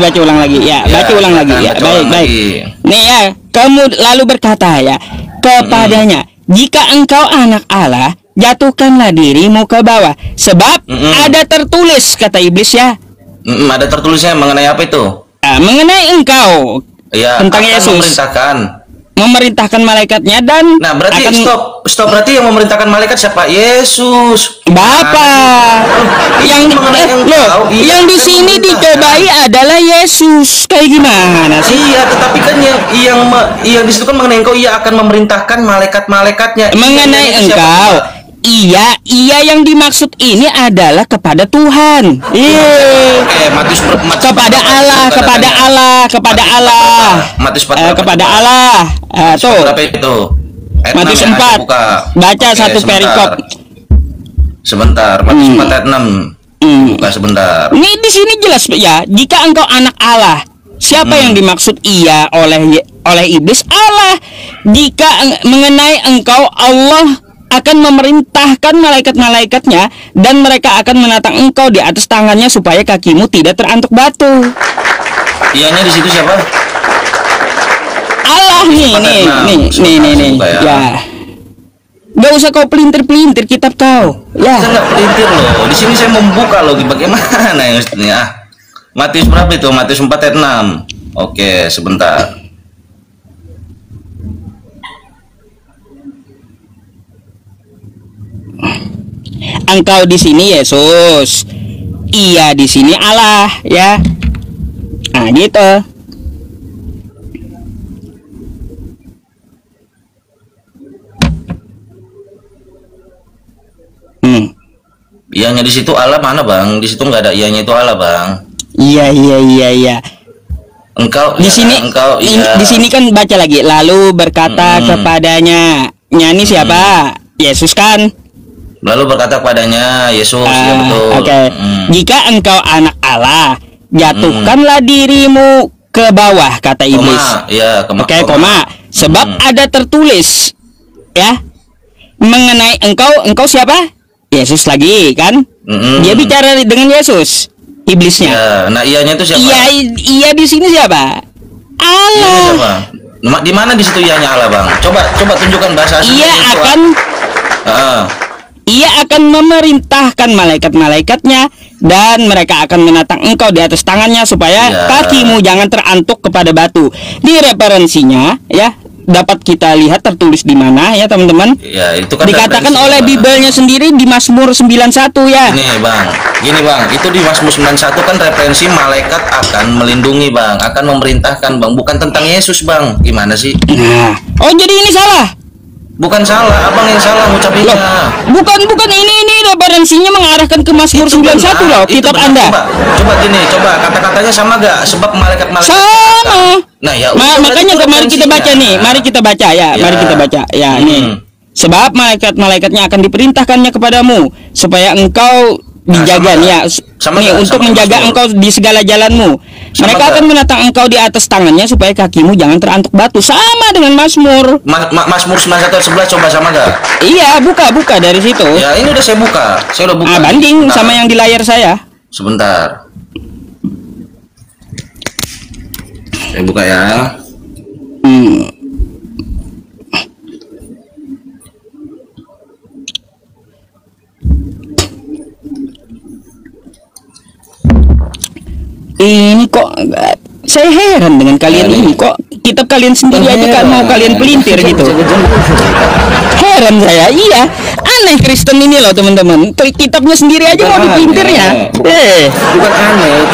Ya, baca ulang lagi. Ya, baik. Nih ya, lalu berkata ya kepadanya, jika engkau anak Allah, jatuhkanlah dirimu ke bawah, sebab ada tertulis, kata iblis ya. Ada tertulisnya mengenai apa itu? Mengenai engkau, ya, tentang Yesus memerintahkan malaikatnya dan berarti stop berarti yang memerintahkan malaikat siapa? Yesus, Bapa. Yang di sini dicobai adalah Yesus. Kayak gimana sih? Iya, tetapi kan yang di situ kan mengenai engkau, ia akan memerintahkan malaikat-malaikatnya. Mengenai engkau, iya yang dimaksud ini adalah kepada Tuhan. Kepada Allah. Matius 4 kepada Allah. Tuh. Berapa itu? Matius 4. Baca satu perikop. Sebentar, Matius 4 ayat 6. Buka sebentar. Ini di sini jelas ya, jika engkau anak Allah. Siapa yang dimaksud ia oleh iblis? Allah. Jika mengenai engkau, Allah akan memerintahkan malaikat-malaikatnya dan mereka akan menatang engkau di atas tangannya supaya kakimu tidak terantuk batu. Ianya di situ siapa? Allah nih. Ya. Gak usah kau pelintir kitab kau. Ya. Saya nggak pelintir loh. Di sini saya membuka loh bagaimana yang mestinya. Matius berapa itu? Matius 4 ayat 6. Oke, sebentar. Engkau di sini Yesus, iya di sini Allah ya. Nah gitu. Iyanya di situ Allah mana, Bang? Di situ nggak ada iyanya itu Allah, Bang. Iya. Engkau di sini engkau di sini kan baca lagi, lalu berkata kepadanya, nyanyi siapa? Yesus kan? Lalu berkata kepadanya, Yesus, ya betul. Okay. Jika engkau anak Allah, jatuhkanlah dirimu ke bawah, kata iblis. Koma. Sebab ada tertulis, ya, mengenai engkau siapa? Yesus lagi kan? Dia bicara dengan Yesus. iblisnya. Ya, nah iyanya itu siapa? Iya di sini siapa? Allah. Siapa? Di mana di situ iyanya Allah, Bang? Coba tunjukkan bahasa aslinya. Ia akan memerintahkan malaikat-malaikatnya dan mereka akan menatang engkau di atas tangannya supaya kakimu jangan terantuk kepada batu. Di referensinya ya dapat kita lihat tertulis di mana ya teman-teman. Ya, itu kan dikatakan oleh Bibelnya sendiri di Mazmur 91 ya. Gini bang, itu di Mazmur 91 kan referensi malaikat akan melindungi bang, akan memerintahkan bang, bukan tentang Yesus bang. Gimana sih? Nah, oh jadi ini salah? Bukan salah, abang yang salah ngucapinnya. Bukan ini referensinya mengarahkan ke Mazmur 91 loh, kitab Anda. Coba kata-katanya sama gak? Sebab malaikat-malaikat sama. Nah ya, makanya mari kita baca nih, mari kita baca ya. Nih. Sebab malaikat-malaikatnya akan diperintahkannya kepadamu supaya engkau dijaga untuk menjaga engkau di segala jalanmu. Mereka akan menatang engkau di atas tangannya supaya kakimu jangan terantuk batu. Sama dengan Mazmur. Mazmur 91:11 coba sama gak? Iya, buka dari situ. Ya, ini udah saya buka. Banding sama yang di layar saya. Sebentar. Saya buka ya. Ini kok saya heran dengan kalian ini, kok kitab kalian sendiri aja kan mau kalian pelintir gitu. Heran saya, iya. Aneh Kristen ini loh teman-teman. Kitabnya sendiri aja mau dipelintirnya. Bukan aneh,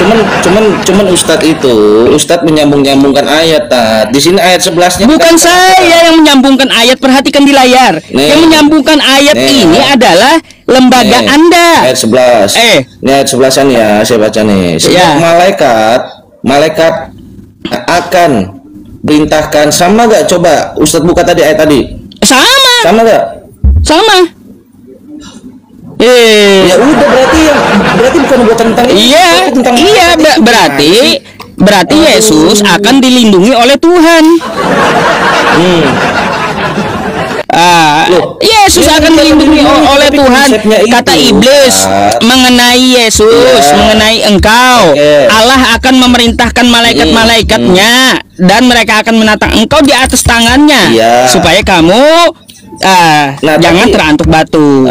cuman Ustadz menyambungkan ayat. Di sini ayat 11-nya. Bukan saya yang menyambungkan ayat, perhatikan di layar. Yang menyambungkan ayat ini adalah lembaga Anda. Ayat 11. Ini ayat 11-an ya, saya baca nih. Sebab malaikat akan perintahkan. Sama gak? Coba Ustadz buka tadi ayat tadi. Sama gak? Sama. Ya udah berarti bukan buat tentang berarti Yesus akan dilindungi oleh Tuhan. Yesus akan dilindungi oleh Tuhan. Kata iblis mengenai Yesus, mengenai engkau, Allah akan memerintahkan malaikat-malaikatnya dan mereka akan menatang engkau di atas tangannya supaya kamu jangan terantuk batu.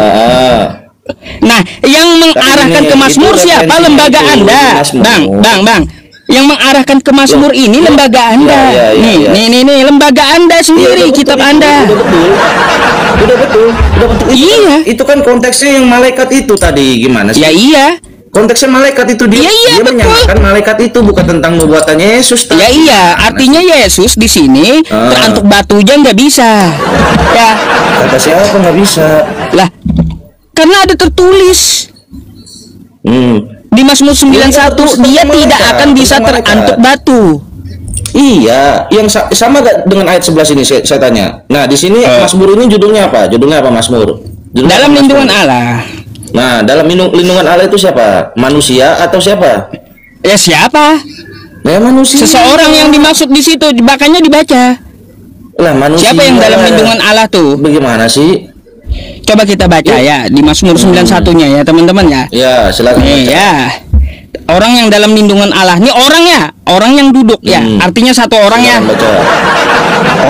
Nah, yang mengarahkan ke Mazmur siapa? Lembaga Anda, Bang. Yang mengarahkan ke Mazmur ini lembaga Anda. Nih, lembaga Anda sendiri, kitab Anda. Udah betul. Iya. Itu kan konteksnya yang malaikat itu tadi, gimana sih? Ya iya. Konteksnya malaikat itu dia menyamakan malaikat itu, bukan tentang nubuatannya Yesus. Ya iya, artinya Yesus di sini terantuk batu aja nggak bisa. Ya. Kata siapa nggak bisa? Lah, karena ada tertulis. Di Mazmur 91 dia tidak akan bisa terantuk batu. Iya, yang sama gak dengan ayat 11 ini saya tanya. Nah, di sini Mazmur ini judulnya apa? Mazmur? Dalam lindungan Allah. Nah, dalam lindungan Allah itu siapa? Manusia atau siapa? Ya siapa? Ya manusia. Seseorang yang dimaksud di situ, makanya dibaca. Lah manusia. Siapa yang dalam lindungan Allah tuh? Bagaimana sih? Coba kita baca ya di Mazmur 91-nya ya teman-teman ya. Ya, silakan. Ya. Orang yang dalam lindungan Allah ini orang yang duduk ya. Artinya satu orang ya.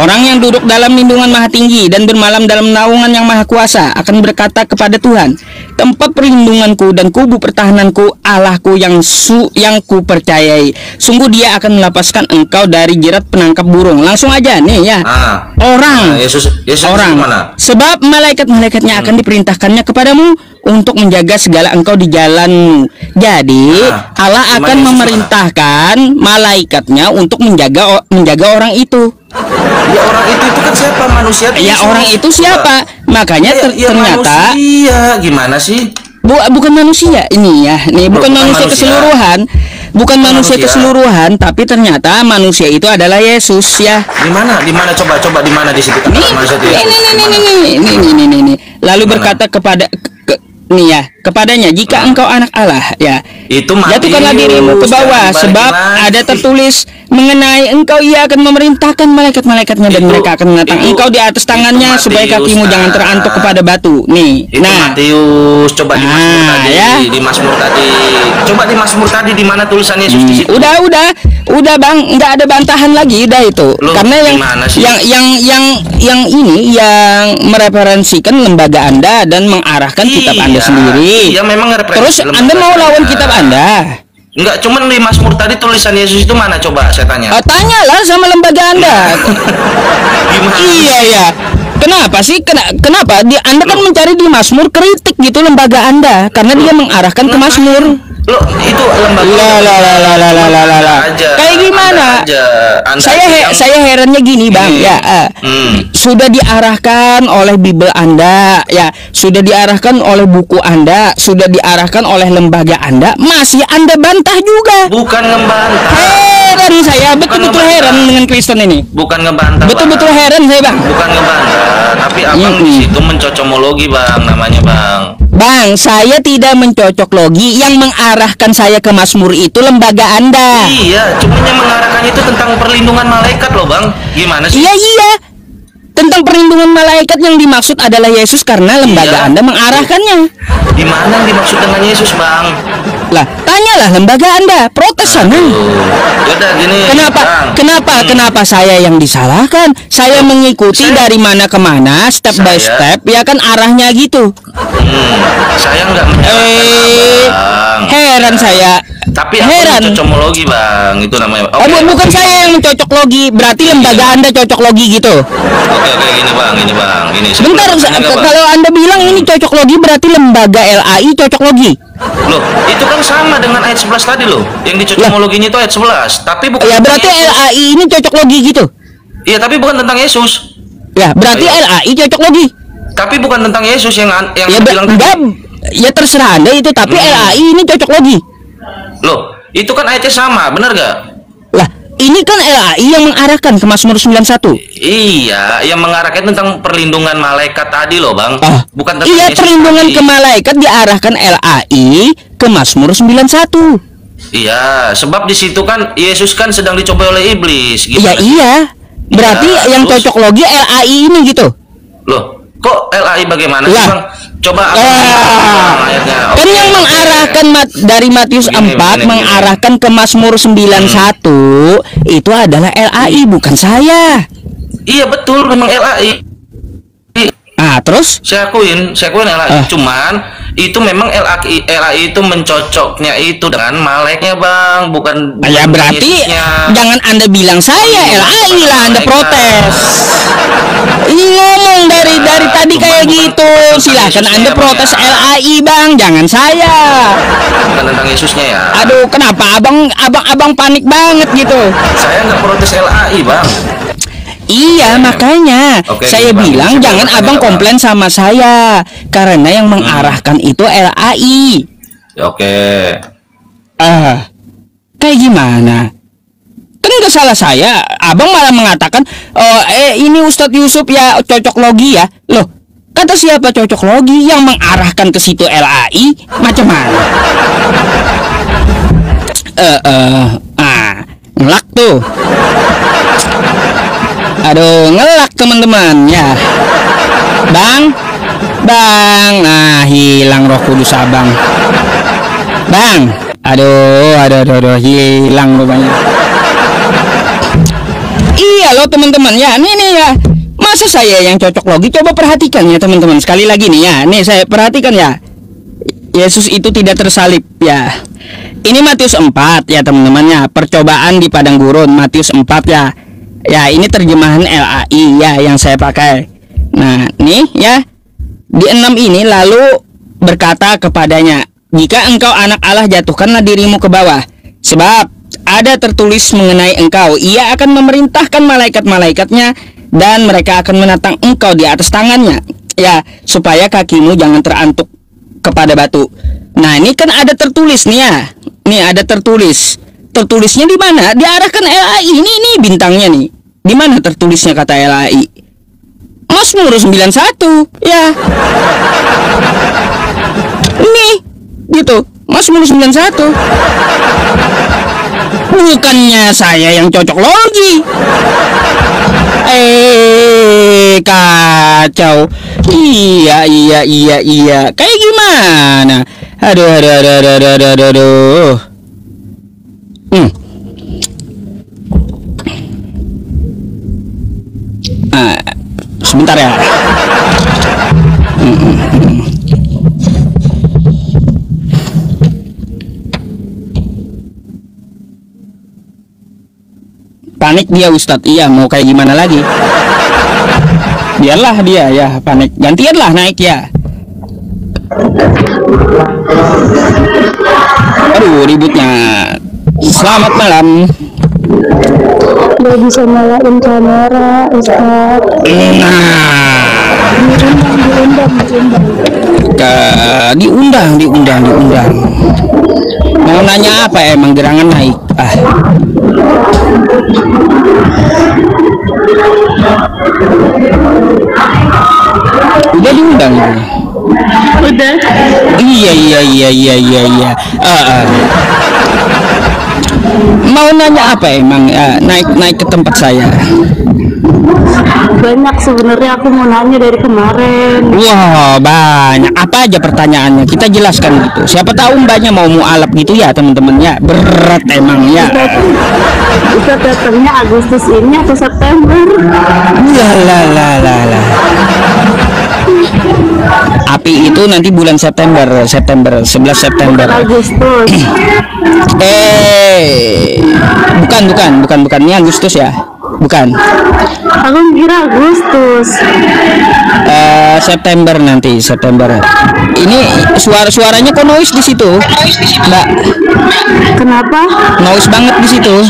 Orang yang duduk dalam lindungan Maha Tinggi dan bermalam dalam naungan yang Maha Kuasa akan berkata kepada Tuhan, tempat perlindunganku dan kubu pertahananku, Allahku yang ku percayai. Sungguh dia akan melepaskan engkau dari jerat penangkap burung. Langsung aja nih ya. Orang. Yesus orang. Mana? Sebab malaikat-malaikatnya akan diperintahkannya kepadamu untuk menjaga segala engkau di jalanmu. Jadi Allah akan memerintahkan malaikatnya untuk menjaga orang itu. Ya orang itu kan siapa? Manusia itu. Ya orang itu siapa? Makanya ternyata manusia. Gimana sih? Bukan manusia ini ya. Nih bukan manusia keseluruhan. Bukan manusia keseluruhan, tapi ternyata manusia itu adalah Yesus ya. Di mana? Coba di mana di situ? Ini. Lalu berkata kepada kepadanya, jika engkau anak Allah, ya, Itu Matius, jatuhkanlah dirimu ke bawah, jangan sebab balik lagi. ada tertulis mengenai engkau, ia akan memerintahkan malaikat-malaikatnya dan Itu- mereka akan menatang itu- engkau di atas tangannya itu supaya Matius, kakimu jangan nah. terantuk kepada batu. Nih, Itu nah, Matius, coba di Mazmur Ah, tadi, ya. di Mazmur tadi. Coba di Mazmur tadi di mana tulisan Yesus di situ? udah bang, nggak ada bantahan lagi, udah itu. Loh, Karena gimana sih? yang ini yang mereferensikan lembaga Anda dan mengarahkan kitab Anda sendiri. Iya, memang Terus Anda mau lawan kitab Anda? Enggak, cuman di Mazmur tadi tulisan Yesus itu mana, coba saya tanya. Tanyalah sama lembaga Anda. Gimana? Iya ya. Kenapa sih? Kenapa? Anda kan mencari di Mazmur, kritik gitu lembaga Anda karena dia mengarahkan ke Mazmur. Loh, itu lembaga. Lah. Kayak gimana? Saya herannya gini, Bang. Ya, sudah diarahkan oleh Bible Anda, ya, sudah diarahkan oleh buku Anda, sudah diarahkan oleh lembaga Anda, masih Anda bantah juga. Bukan ngebantah. Heran saya, betul-betul heran dengan Kristen ini. Bukan ngebantah. Betul-betul Bang. heran saya, Bang. Bukan ngebantah, tapi abang di situ mencocomologi, Bang, namanya, Bang. Bang, saya tidak mencocok logi. Yang mengarahkan saya ke Mazmur itu lembaga Anda. Iya, cuman yang mengarahkan itu tentang perlindungan malaikat loh, Bang. Gimana sih? Iya. Tentang perlindungan malaikat yang dimaksud adalah Yesus karena lembaga Iya. Anda mengarahkannya. Di mana yang dimaksud dengan Yesus, Bang? Lah, tanyalah lembaga Anda, protes sana. Yaudah gini. Bang. Kenapa saya yang disalahkan? Saya mengikuti dari mana ke mana, step by step, ya kan arahnya gitu. Saya nggak menyalahkan, Bang. Heran saya. Tapi aku Heran. mencocomologi, Bang. Itu namanya. Bukan saya yang mencocok logi, berarti lembaga Anda cocok logi gitu. Oke, gini, Bang. Ini. Bentar, kalau Anda bilang ini cocok logi, berarti lembaga LAI cocok logi. Loh, itu kan sama dengan ayat 11 tadi loh. Yang dicocomologinya itu ayat 11. Tapi bukan. Ya berarti tentang Yesus. LAI ini cocok logi gitu. Iya, tapi bukan tentang Yesus. Ya berarti Ayo. LAI cocok logi. Tapi bukan tentang Yesus yang Ya bilang enggak, ya terserah Anda itu, tapi LAI ini cocok logi. Loh, itu kan ayatnya sama, bener gak? Lah, ini kan LAI yang mengarahkan ke Mazmur 91. Iya, yang mengarahkan tentang perlindungan malaikat tadi loh, Bang. Bukan tentang Iya, Yesus perlindungan tadi. ke malaikat diarahkan LAI ke Mazmur 91. Iya, sebab di situ kan Yesus kan sedang dicobai oleh iblis gitu. Iya. Berarti Ya, yang terus? cocok logi LAI ini gitu. Loh, kok LAI bagaimana sih, Lah. Bang? Coba ayatnya. Kan Oke, yang oke. mengarahkan dari Matius Begini, 4 begini. mengarahkan ke Mazmur 91 itu adalah LAI, bukan saya. Iya betul, memang LAI. Terus? Saya akuin LAI. Cuman itu memang LAI itu mencocoknya itu dengan malaiknya, Bang, bukan Ya berarti Yesusnya. jangan Anda bilang saya LAI lah, Anda protes. Ngomong dari tadi kayak gitu. Silahkan Anda protes LAI, Bang, jangan saya. Bukan tentang Yesusnya ya. Aduh, kenapa abang panik banget gitu? Saya nggak protes LAI, Bang. Iya, makanya Oke, saya Bang. bilang Saya jangan mau tanya, abang Bang. komplain sama saya karena yang mengarahkan itu LAI. Oke. Kayak gimana? Kan nggak salah saya. Abang malah mengatakan, ini Ustadz Yusuf ya cocok logi ya. Loh, kata siapa cocok logi? Yang mengarahkan ke situ LAI? Macam mana? Ngelak tuh. Aduh, ngelak teman-teman ya. Bang, nah hilang Roh Kudus abang. Bang, aduh, hilang rupanya. Iya loh teman-teman ya, nih ya. Masa saya yang cocok logi? Coba perhatikan ya teman-teman. Sekali lagi nih ya, nih saya perhatikan ya. Yesus itu tidak tersalib ya. Ini Matius 4 ya teman-teman ya. Percobaan di padang gurun Matius 4 ya. Ya ini terjemahan LAI ya yang saya pakai. Nah nih ya, di 6 ini lalu berkata kepadanya, jika engkau anak Allah jatuhkanlah dirimu ke bawah, sebab ada tertulis mengenai engkau, ia akan memerintahkan malaikat-malaikatnya dan mereka akan menatang engkau di atas tangannya, ya, supaya kakimu jangan terantuk kepada batu. Nah ini kan ada tertulis nih ya, nih ada tertulis. Tertulisnya di mana? Diarahkan LAI ini bintangnya nih. Di mana tertulisnya kata LAI? Mazmur 91 ya. Nih gitu. Mas mulu 91. Bukannya saya yang cocok logi. Kacau. Iya. Kayak gimana? Aduh. Sebentar ya. Panik dia Ustadz. Iya, mau kayak gimana lagi? Biarlah dia ya panik. Gantianlah naik ya. Aduh, ributnya. Selamat malam. Gak bisa nyalain kamera, Ustadz. Diundang. Mau nanya apa emang gerangan naik? Udah diundang ya? Udah. Iya. Mau nanya apa emang naik ke tempat saya? Banyak sebenarnya, aku mau nanya dari kemarin. Wah, banyak. Apa aja pertanyaannya? Kita jelaskan gitu. Siapa tahu mbaknya mau mualaf gitu ya, teman-teman ya. Berat emang ya. Ustadz datangnya Agustus ini atau September? Lah. Api itu nanti bulan September, 11 September. Agustus. Bukan. Ini Agustus ya? Bukan. Aku kira Agustus. September nanti, September. Ini suaranya kok noise di situ, Mbak? Kenapa? Noise banget di situ.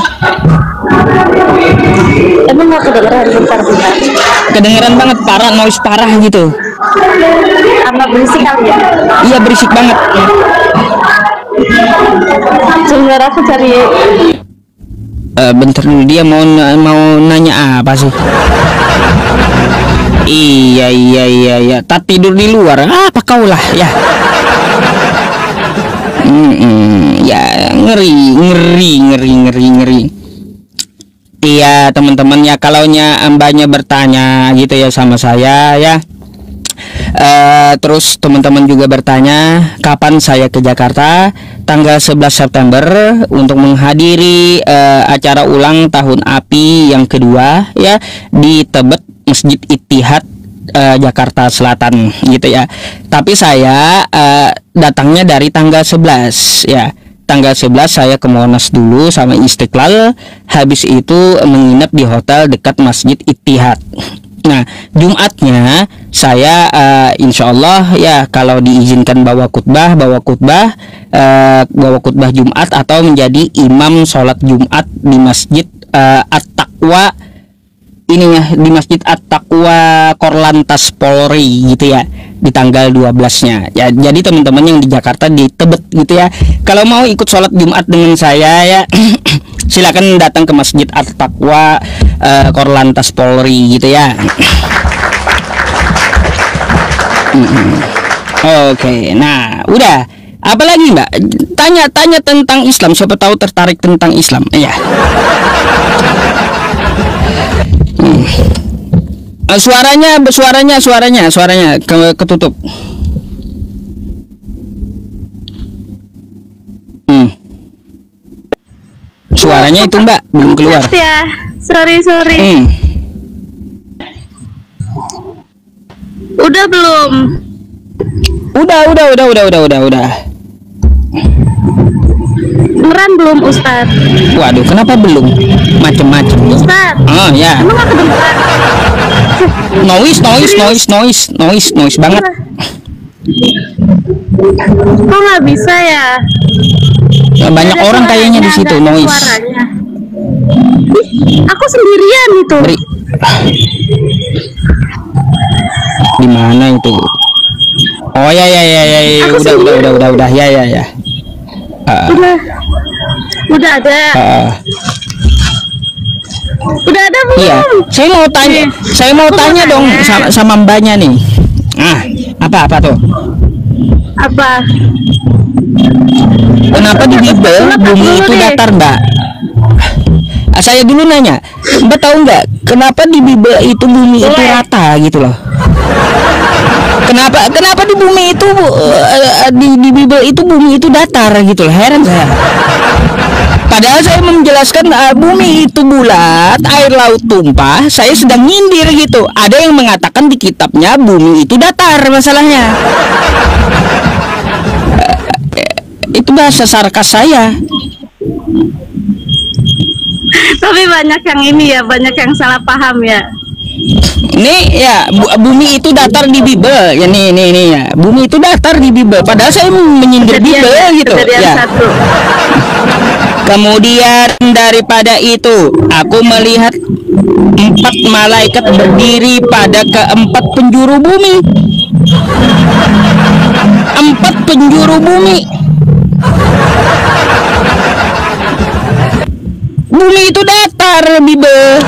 Emang nggak kedengeran? Bentar. Kedengeran banget, noise parah gitu. Karena berisik kali ya? Iya, berisik banget. Sebenarnya aku cari. Bentar dulu, dia mau nanya apa sih? Iya. Tak tidur di luar. Apa kau lah ya? Ya ngeri. Iya teman-teman ya, kalaunya mbaknya bertanya gitu ya sama saya ya. Terus teman-teman juga bertanya kapan saya ke Jakarta. Tanggal 11 September untuk menghadiri acara ulang tahun API yang kedua ya di Tebet Masjid Ittihad Jakarta Selatan gitu ya. Tapi saya datangnya dari tanggal 11 ya. Tanggal 11 saya ke Monas dulu sama Istiqlal. Habis itu menginap di hotel dekat Masjid Ittihad. Nah, Jumatnya saya insya Allah ya, kalau diizinkan bawa khutbah Jumat atau menjadi imam sholat Jumat di Masjid At-Taqwa ininya, di Masjid At-Taqwa Korlantas Polri gitu ya, di tanggal 12-nya ya. Jadi teman-teman yang di Jakarta di Tebet gitu ya, kalau mau ikut sholat Jumat dengan saya ya silakan datang ke Masjid At-Taqwa Korlantas Polri gitu ya. Oke, nah udah. Apalagi Mbak? Tanya tentang Islam, siapa tahu tertarik tentang Islam. Iya. Suaranya ketutup. Suaranya itu Mbak belum keluar. Ya, sorry. Udah belum? Udah. Beneran belum Ustadz? Waduh, kenapa belum? Macem-macem. Ustadz. Oh ya. Emang gak kedengeran? Noise banget. Kok nggak bisa ya? Ya, banyak orang kayaknya di situ noise. Suaranya. Aku sendirian itu. Di mana itu? Oh ya. Udah ya. Udah ada. Udah ada belum? Iya. Saya mau tanya dong sama mbaknya nih. Apa tuh? Apa? Kenapa di Bible bumi itu datar, Mbak? Saya dulu nanya, Mbak tahu nggak kenapa di Bible itu bumi itu rata gitu loh? Kenapa di bumi itu di Bible itu bumi itu datar gitu loh? Heran saya. Padahal saya menjelaskan bumi itu bulat, air laut tumpah, saya sedang nyindir gitu. Ada yang mengatakan di kitabnya bumi itu datar masalahnya. Itu bahasa sarkas saya. Tapi banyak yang ini ya, banyak yang salah paham ya. Nih ya, bumi itu datar di Bible. Ya nih ya. Bumi itu datar di Bible. Padahal saya menyindir Bible gitu. Ya. Kemudian daripada itu, aku melihat 4 malaikat berdiri pada keempat penjuru bumi. 4 penjuru bumi. Bumi itu datar, Bible.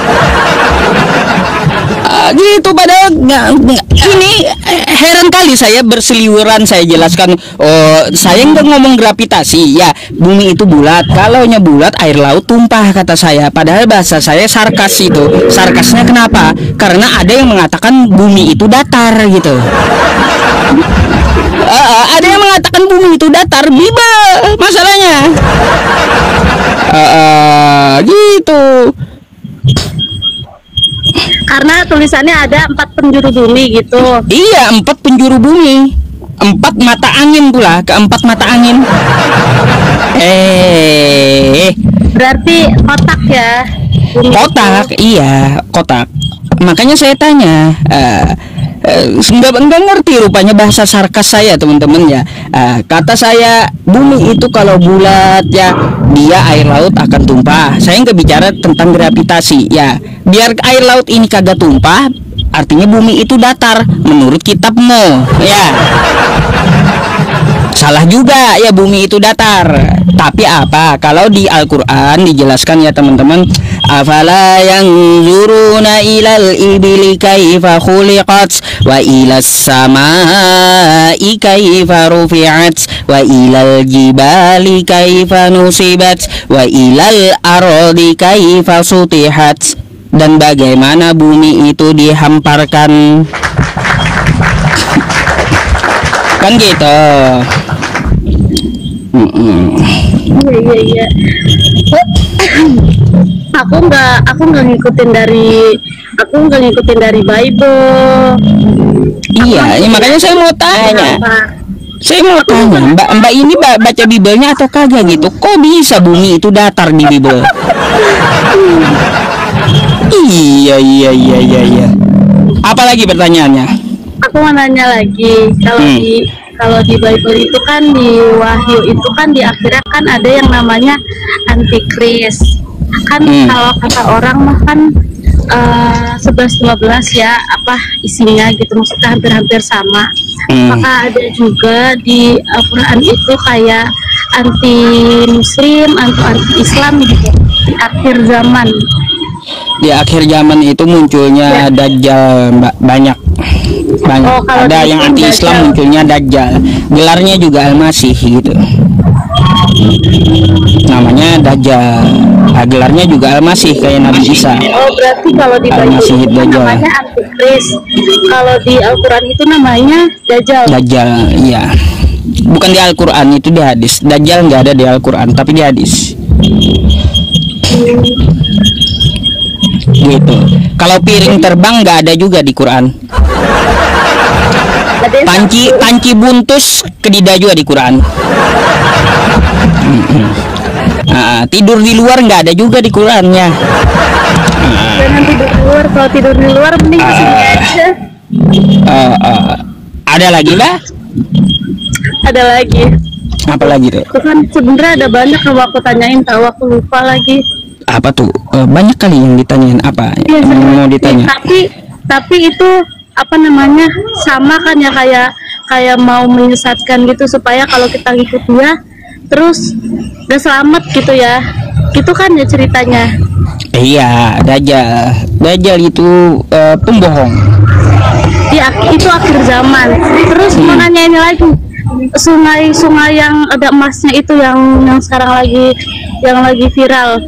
Gitu padahal ini heran kali saya berseliweran saya jelaskan. Oh, saya nggak ngomong gravitasi ya, bumi itu bulat, kalau nya bulat air laut tumpah kata saya. Padahal bahasa saya sarkas itu. Sarkasnya kenapa? Karena ada yang mengatakan bumi itu datar gitu. Ada yang mengatakan bumi itu datar, Bible masalahnya. Gitu. Karena tulisannya ada 4 penjuru bumi gitu. Iya, 4 penjuru bumi, 4 mata angin pula, keempat mata angin. Berarti kotak ya? Kotak, iya, kotak. Makanya saya tanya, enggak ngerti rupanya bahasa sarkas saya teman-teman ya. Kata saya bumi itu kalau bulat ya dia air laut akan tumpah. Saya nggak bicara tentang gravitasi ya. Biar air laut ini kagak tumpah, artinya bumi itu datar menurut kitabmu ya. Salah juga ya, bumi itu datar. Tapi apa? Kalau di Al-Quran dijelaskan ya teman-teman, afala yanzuruna ilal ibili kaifa khuliqat wa ilas samai kaifa rufi'at wa ilal jibali kaifa nusibat wa ilal ardi kaifa sutihat, dan bagaimana bumi itu dihamparkan. Kan gitu. Iya. Aku nggak ngikutin dari Bible. Iya, makanya saya mau tanya. Mbak ini baca Biblenya atau kagak gitu? Kok bisa bumi itu datar di Bible? Iya. Apalagi pertanyaannya? Aku mau nanya lagi, kalau di Bible itu kan, di Wahyu itu kan di akhirnya kan ada yang namanya antikris. Kan kalau kata orang mah kan 11-12 ya apa isinya gitu, maksudnya hampir-hampir sama. Maka ada juga di Al-Quran itu kayak anti muslim, anti Islam gitu di akhir zaman. Di akhir zaman itu munculnya Dajjal, banyak. Ada yang anti Islam munculnya Dajjal, gelarnya juga Al-Masih gitu, namanya Dajjal. Gelarnya juga Al-Masih kayak Nabi Isa. Oh, berarti kalau di Bible itu namanya Antikris, kalau di Al-Quran itu namanya Dajjal. Dajjal, iya. Bukan di Al-Quran, itu di hadis. Dajjal nggak ada di Al-Quran, tapi di hadis. Gitu. Kalau piring terbang nggak ada juga di Quran. Panci buntus kedida juga di Quran. Tidur di luar nggak ada juga di Qurannya. Jangan tidur di luar. Kalau tidur di luar mending kesini aja. Ada lagi Mbak? Ada lagi. Apa lagi tuh? Kan sebenarnya ada banyak yang aku tanyain, tahu aku lupa lagi. Apa tuh? Banyak kali yang ditanyain. Apa ya, yang mau ditanya? Tapi itu apa namanya, sama kan ya, kayak mau menyesatkan gitu supaya kalau kita ngikut dia terus udah selamat gitu ya. Gitu kan ya ceritanya. Iya, Dajjal itu pembohong. Itu akhir zaman. Terus mau nanya ini lagi, sungai yang ada emasnya itu yang sekarang lagi viral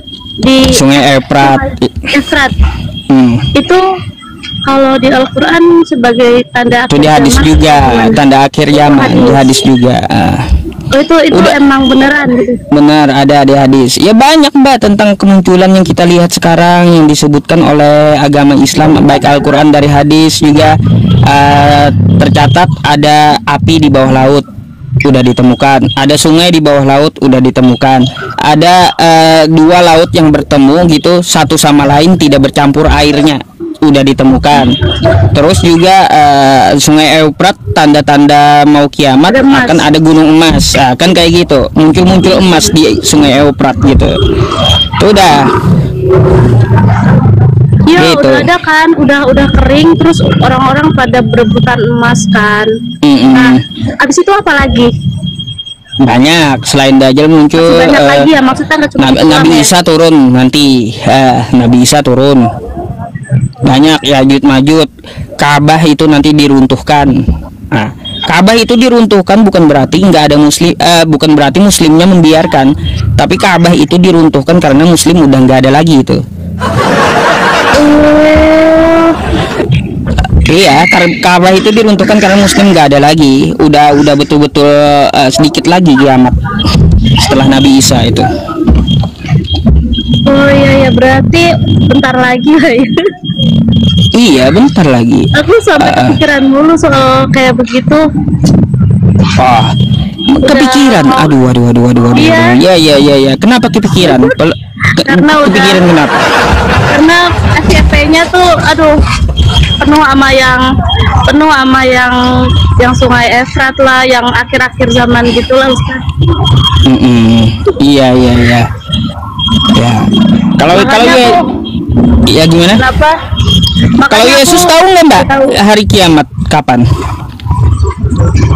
di Sungai Efrat. Efrat. Hmm. Itu kalau di Al-Quran sebagai tanda Itu di hadis zaman, juga, tanda akhir zaman di hadis juga. Oh, itu Udah. emang beneran gitu. Benar, ada di hadis. Ya banyak Mbak tentang kemunculan yang kita lihat sekarang yang disebutkan oleh agama Islam, baik Al-Quran dari hadis juga. Tercatat ada api di bawah laut udah ditemukan, ada sungai di bawah laut udah ditemukan, ada dua laut yang bertemu gitu satu sama lain tidak bercampur airnya udah ditemukan. Terus juga Sungai Eufrat tanda-tanda mau kiamat Ada emas. akan ada gunung emas. Kan kayak gitu, muncul emas di Sungai Eufrat gitu. Itu udah Iya, Gitu. udah ada kan, udah kering, terus orang-orang pada berebutan emas kan. Nah, abis itu apa lagi? banyak selain Dajjal muncul Masih banyak lagi ya, maksudnya nggak cuma itu doang Nabi ya? Isa turun nanti. Nabi Isa turun. Banyak Yajud Majud. Ka'bah itu nanti diruntuhkan. Nah, Ka'bah itu diruntuhkan bukan berarti nggak ada muslim, bukan berarti muslimnya membiarkan, tapi Ka'bah itu diruntuhkan karena muslim udah nggak ada lagi itu. Iya, Ka'bah itu diruntuhkan karena muslim nggak ada lagi. Udah betul-betul sedikit lagi kiamat setelah Nabi Isa itu. Oh iya ya, berarti bentar lagi lah ya. Iya, bentar lagi. Aku sampai kepikiran mulu soal kayak begitu. Oh, kepikiran. Aduh. Iya. Iya. Kenapa kepikiran? Karena udah- Kepikiran kenapa? Karena FYP-nya tuh aduh penuh sama yang Sungai Efrat lah, yang akhir-akhir zaman gitulah Ustaz. Iya. Ya. Kalau Makanya ya, aku- ya gimana? Kenapa? Kalau Makanya Yesus aku tahu nggak Mbak tahu. hari kiamat kapan?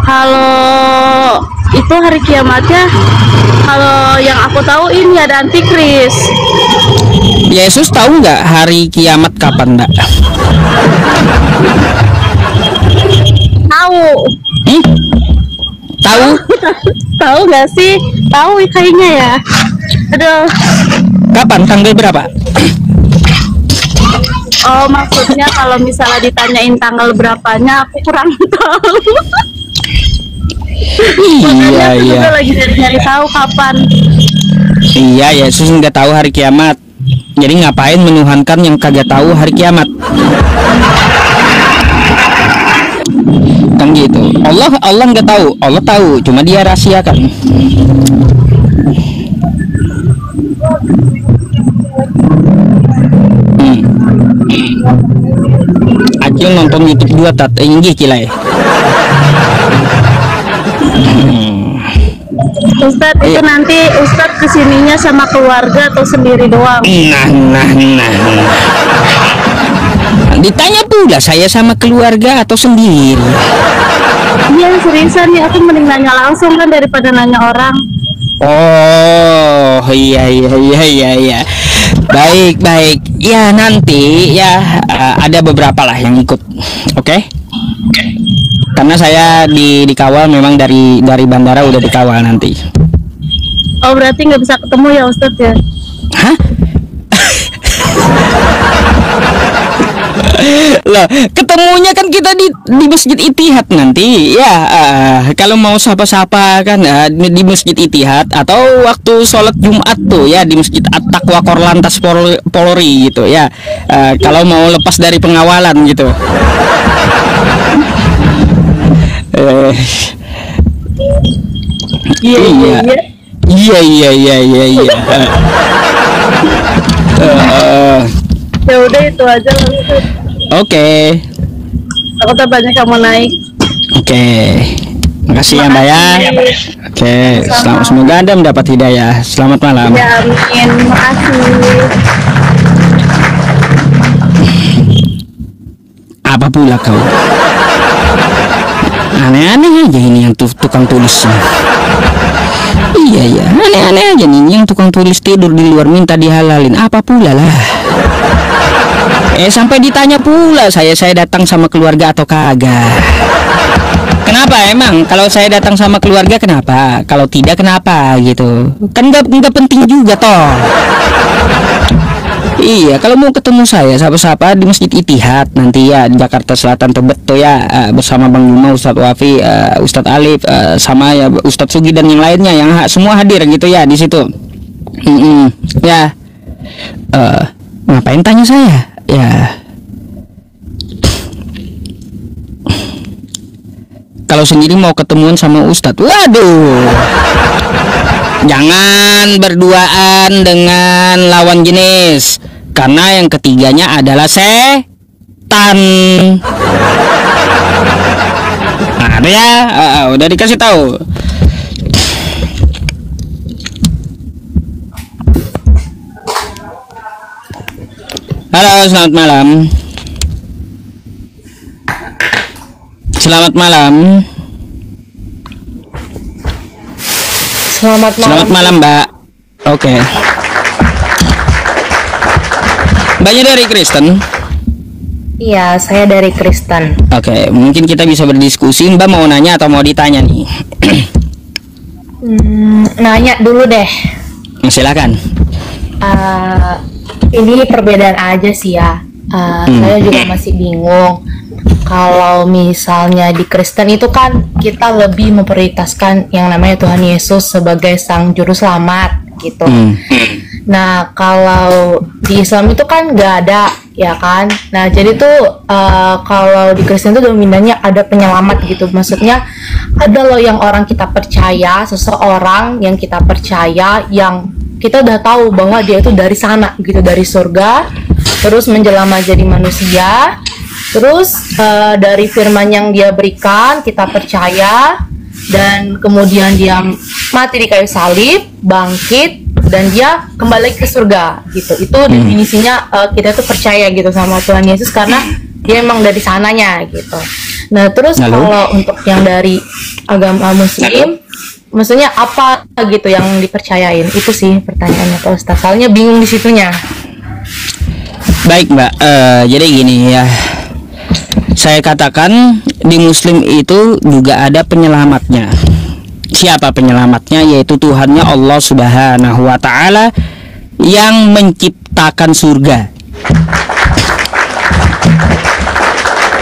Kalau itu hari kiamatnya, kalau yang aku tahu ini ada antikris. Yesus tahu nggak hari kiamat kapan Mbak? Tahu? Tahu? Tahu nggak sih? Tahu kayaknya ya. Aduh. Kapan? Tanggal berapa? Oh, maksudnya kalau misalnya ditanyain tanggal berapanya, aku kurang tahu. Makanya aku juga lagi nyari tahu kapan. Iya, Yesus nggak tahu hari kiamat. Jadi ngapain menuhankan yang kagak tahu hari kiamat? Kan gitu. Allah nggak tahu. Allah tahu, cuma dia rahasiakan. Acil nonton YouTube dua tat inggi kilai. Ustadz itu nanti Ustadz kesininya sama keluarga atau sendiri doang? Nah. Ditanya pula saya sama keluarga atau sendiri. Iya seriusan nih, aku mending nanya langsung kan daripada nanya orang. Oh iya. Baik. Ya nanti ya ada beberapa lah yang ikut. Oke? Karena saya dikawal memang dari bandara udah dikawal nanti. Oh berarti nggak bisa ketemu ya Ustadz ya? Hah? Loh, ketemunya kan kita di Masjid Ittihad nanti. Ya, kalau mau sapa-sapa kan di Masjid Ittihad atau waktu sholat Jumat tuh ya di Masjid At-Taqwa Korlantas Polri gitu ya. Kalau mau lepas dari pengawalan gitu. Iya. Ya udah itu aja lah Ustadz. Oke. Aku tak banyak kamu naik. Oke. Makasih ya Mbak ya. Oke, semoga Anda mendapat hidayah. Selamat malam. Ya amin, makasih. Apa pula kau? Aneh-aneh aja ini yang tukang tulisnya. Iya, aneh-aneh aja nih yang tukang tulis tidur di luar minta dihalalin. Apa pula lah. Sampai ditanya pula saya datang sama keluarga atau kagak. Kenapa emang? Kalau saya datang sama keluarga kenapa? Kalau tidak kenapa gitu? Kan nggak penting juga toh. Iya, kalau mau ketemu saya sapa-sapa di Masjid Ittihad nanti ya di Jakarta Selatan Tebet tuh ya, bersama Bang Yuma, Ustadz Wafi, Ustadz Alif, sama ya Ustadz Sugi dan yang lainnya yang semua hadir gitu ya di situ. Ya, ngapain tanya saya? Ya. Kalau sendiri mau ketemuan sama Ustadz, waduh, jangan berduaan dengan lawan jenis, karena yang ketiganya adalah setan. Nah, ada ya, udah dikasih tahu. Halo, selamat malam. Selamat malam. Selamat malam, Mbak. Oke. Mbaknya dari Kristen? Iya, saya dari Kristen. Oke, mungkin kita bisa berdiskusi. Mbak mau nanya atau mau ditanya nih? Nanya dulu deh. Silakan. Ini perbedaan aja sih ya. Saya juga masih bingung. Kalau misalnya di Kristen itu kan kita lebih memprioritaskan yang namanya Tuhan Yesus sebagai Sang Juru Selamat gitu. Nah, kalau di Islam itu kan nggak ada, ya kan? Nah, jadi tuh kalau di Kristen itu dominannya ada penyelamat gitu. Maksudnya ada loh yang orang kita percaya, seseorang yang kita percaya, yang kita udah tahu bahwa dia itu dari sana gitu, dari surga, terus menjelma jadi manusia. Terus dari firman yang dia berikan kita percaya, dan kemudian dia mati di kayu salib, bangkit, dan dia kembali ke surga gitu. Itu definisinya kita tuh percaya gitu sama Tuhan Yesus karena dia emang dari sananya gitu. Nah terus kalau untuk yang dari agama Muslim, maksudnya apa gitu yang dipercayain? Itu sih pertanyaannya Pak Ustaz. Soalnya bingung di situnya. Baik Mbak, jadi gini ya. Saya katakan di Muslim itu juga ada penyelamatnya. Siapa penyelamatnya? Yaitu Tuhannya Allah Subhanahu wa Ta'ala yang menciptakan surga.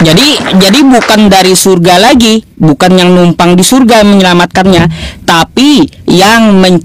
Jadi bukan dari surga lagi, bukan yang numpang di surga menyelamatkannya, tapi yang menciptakan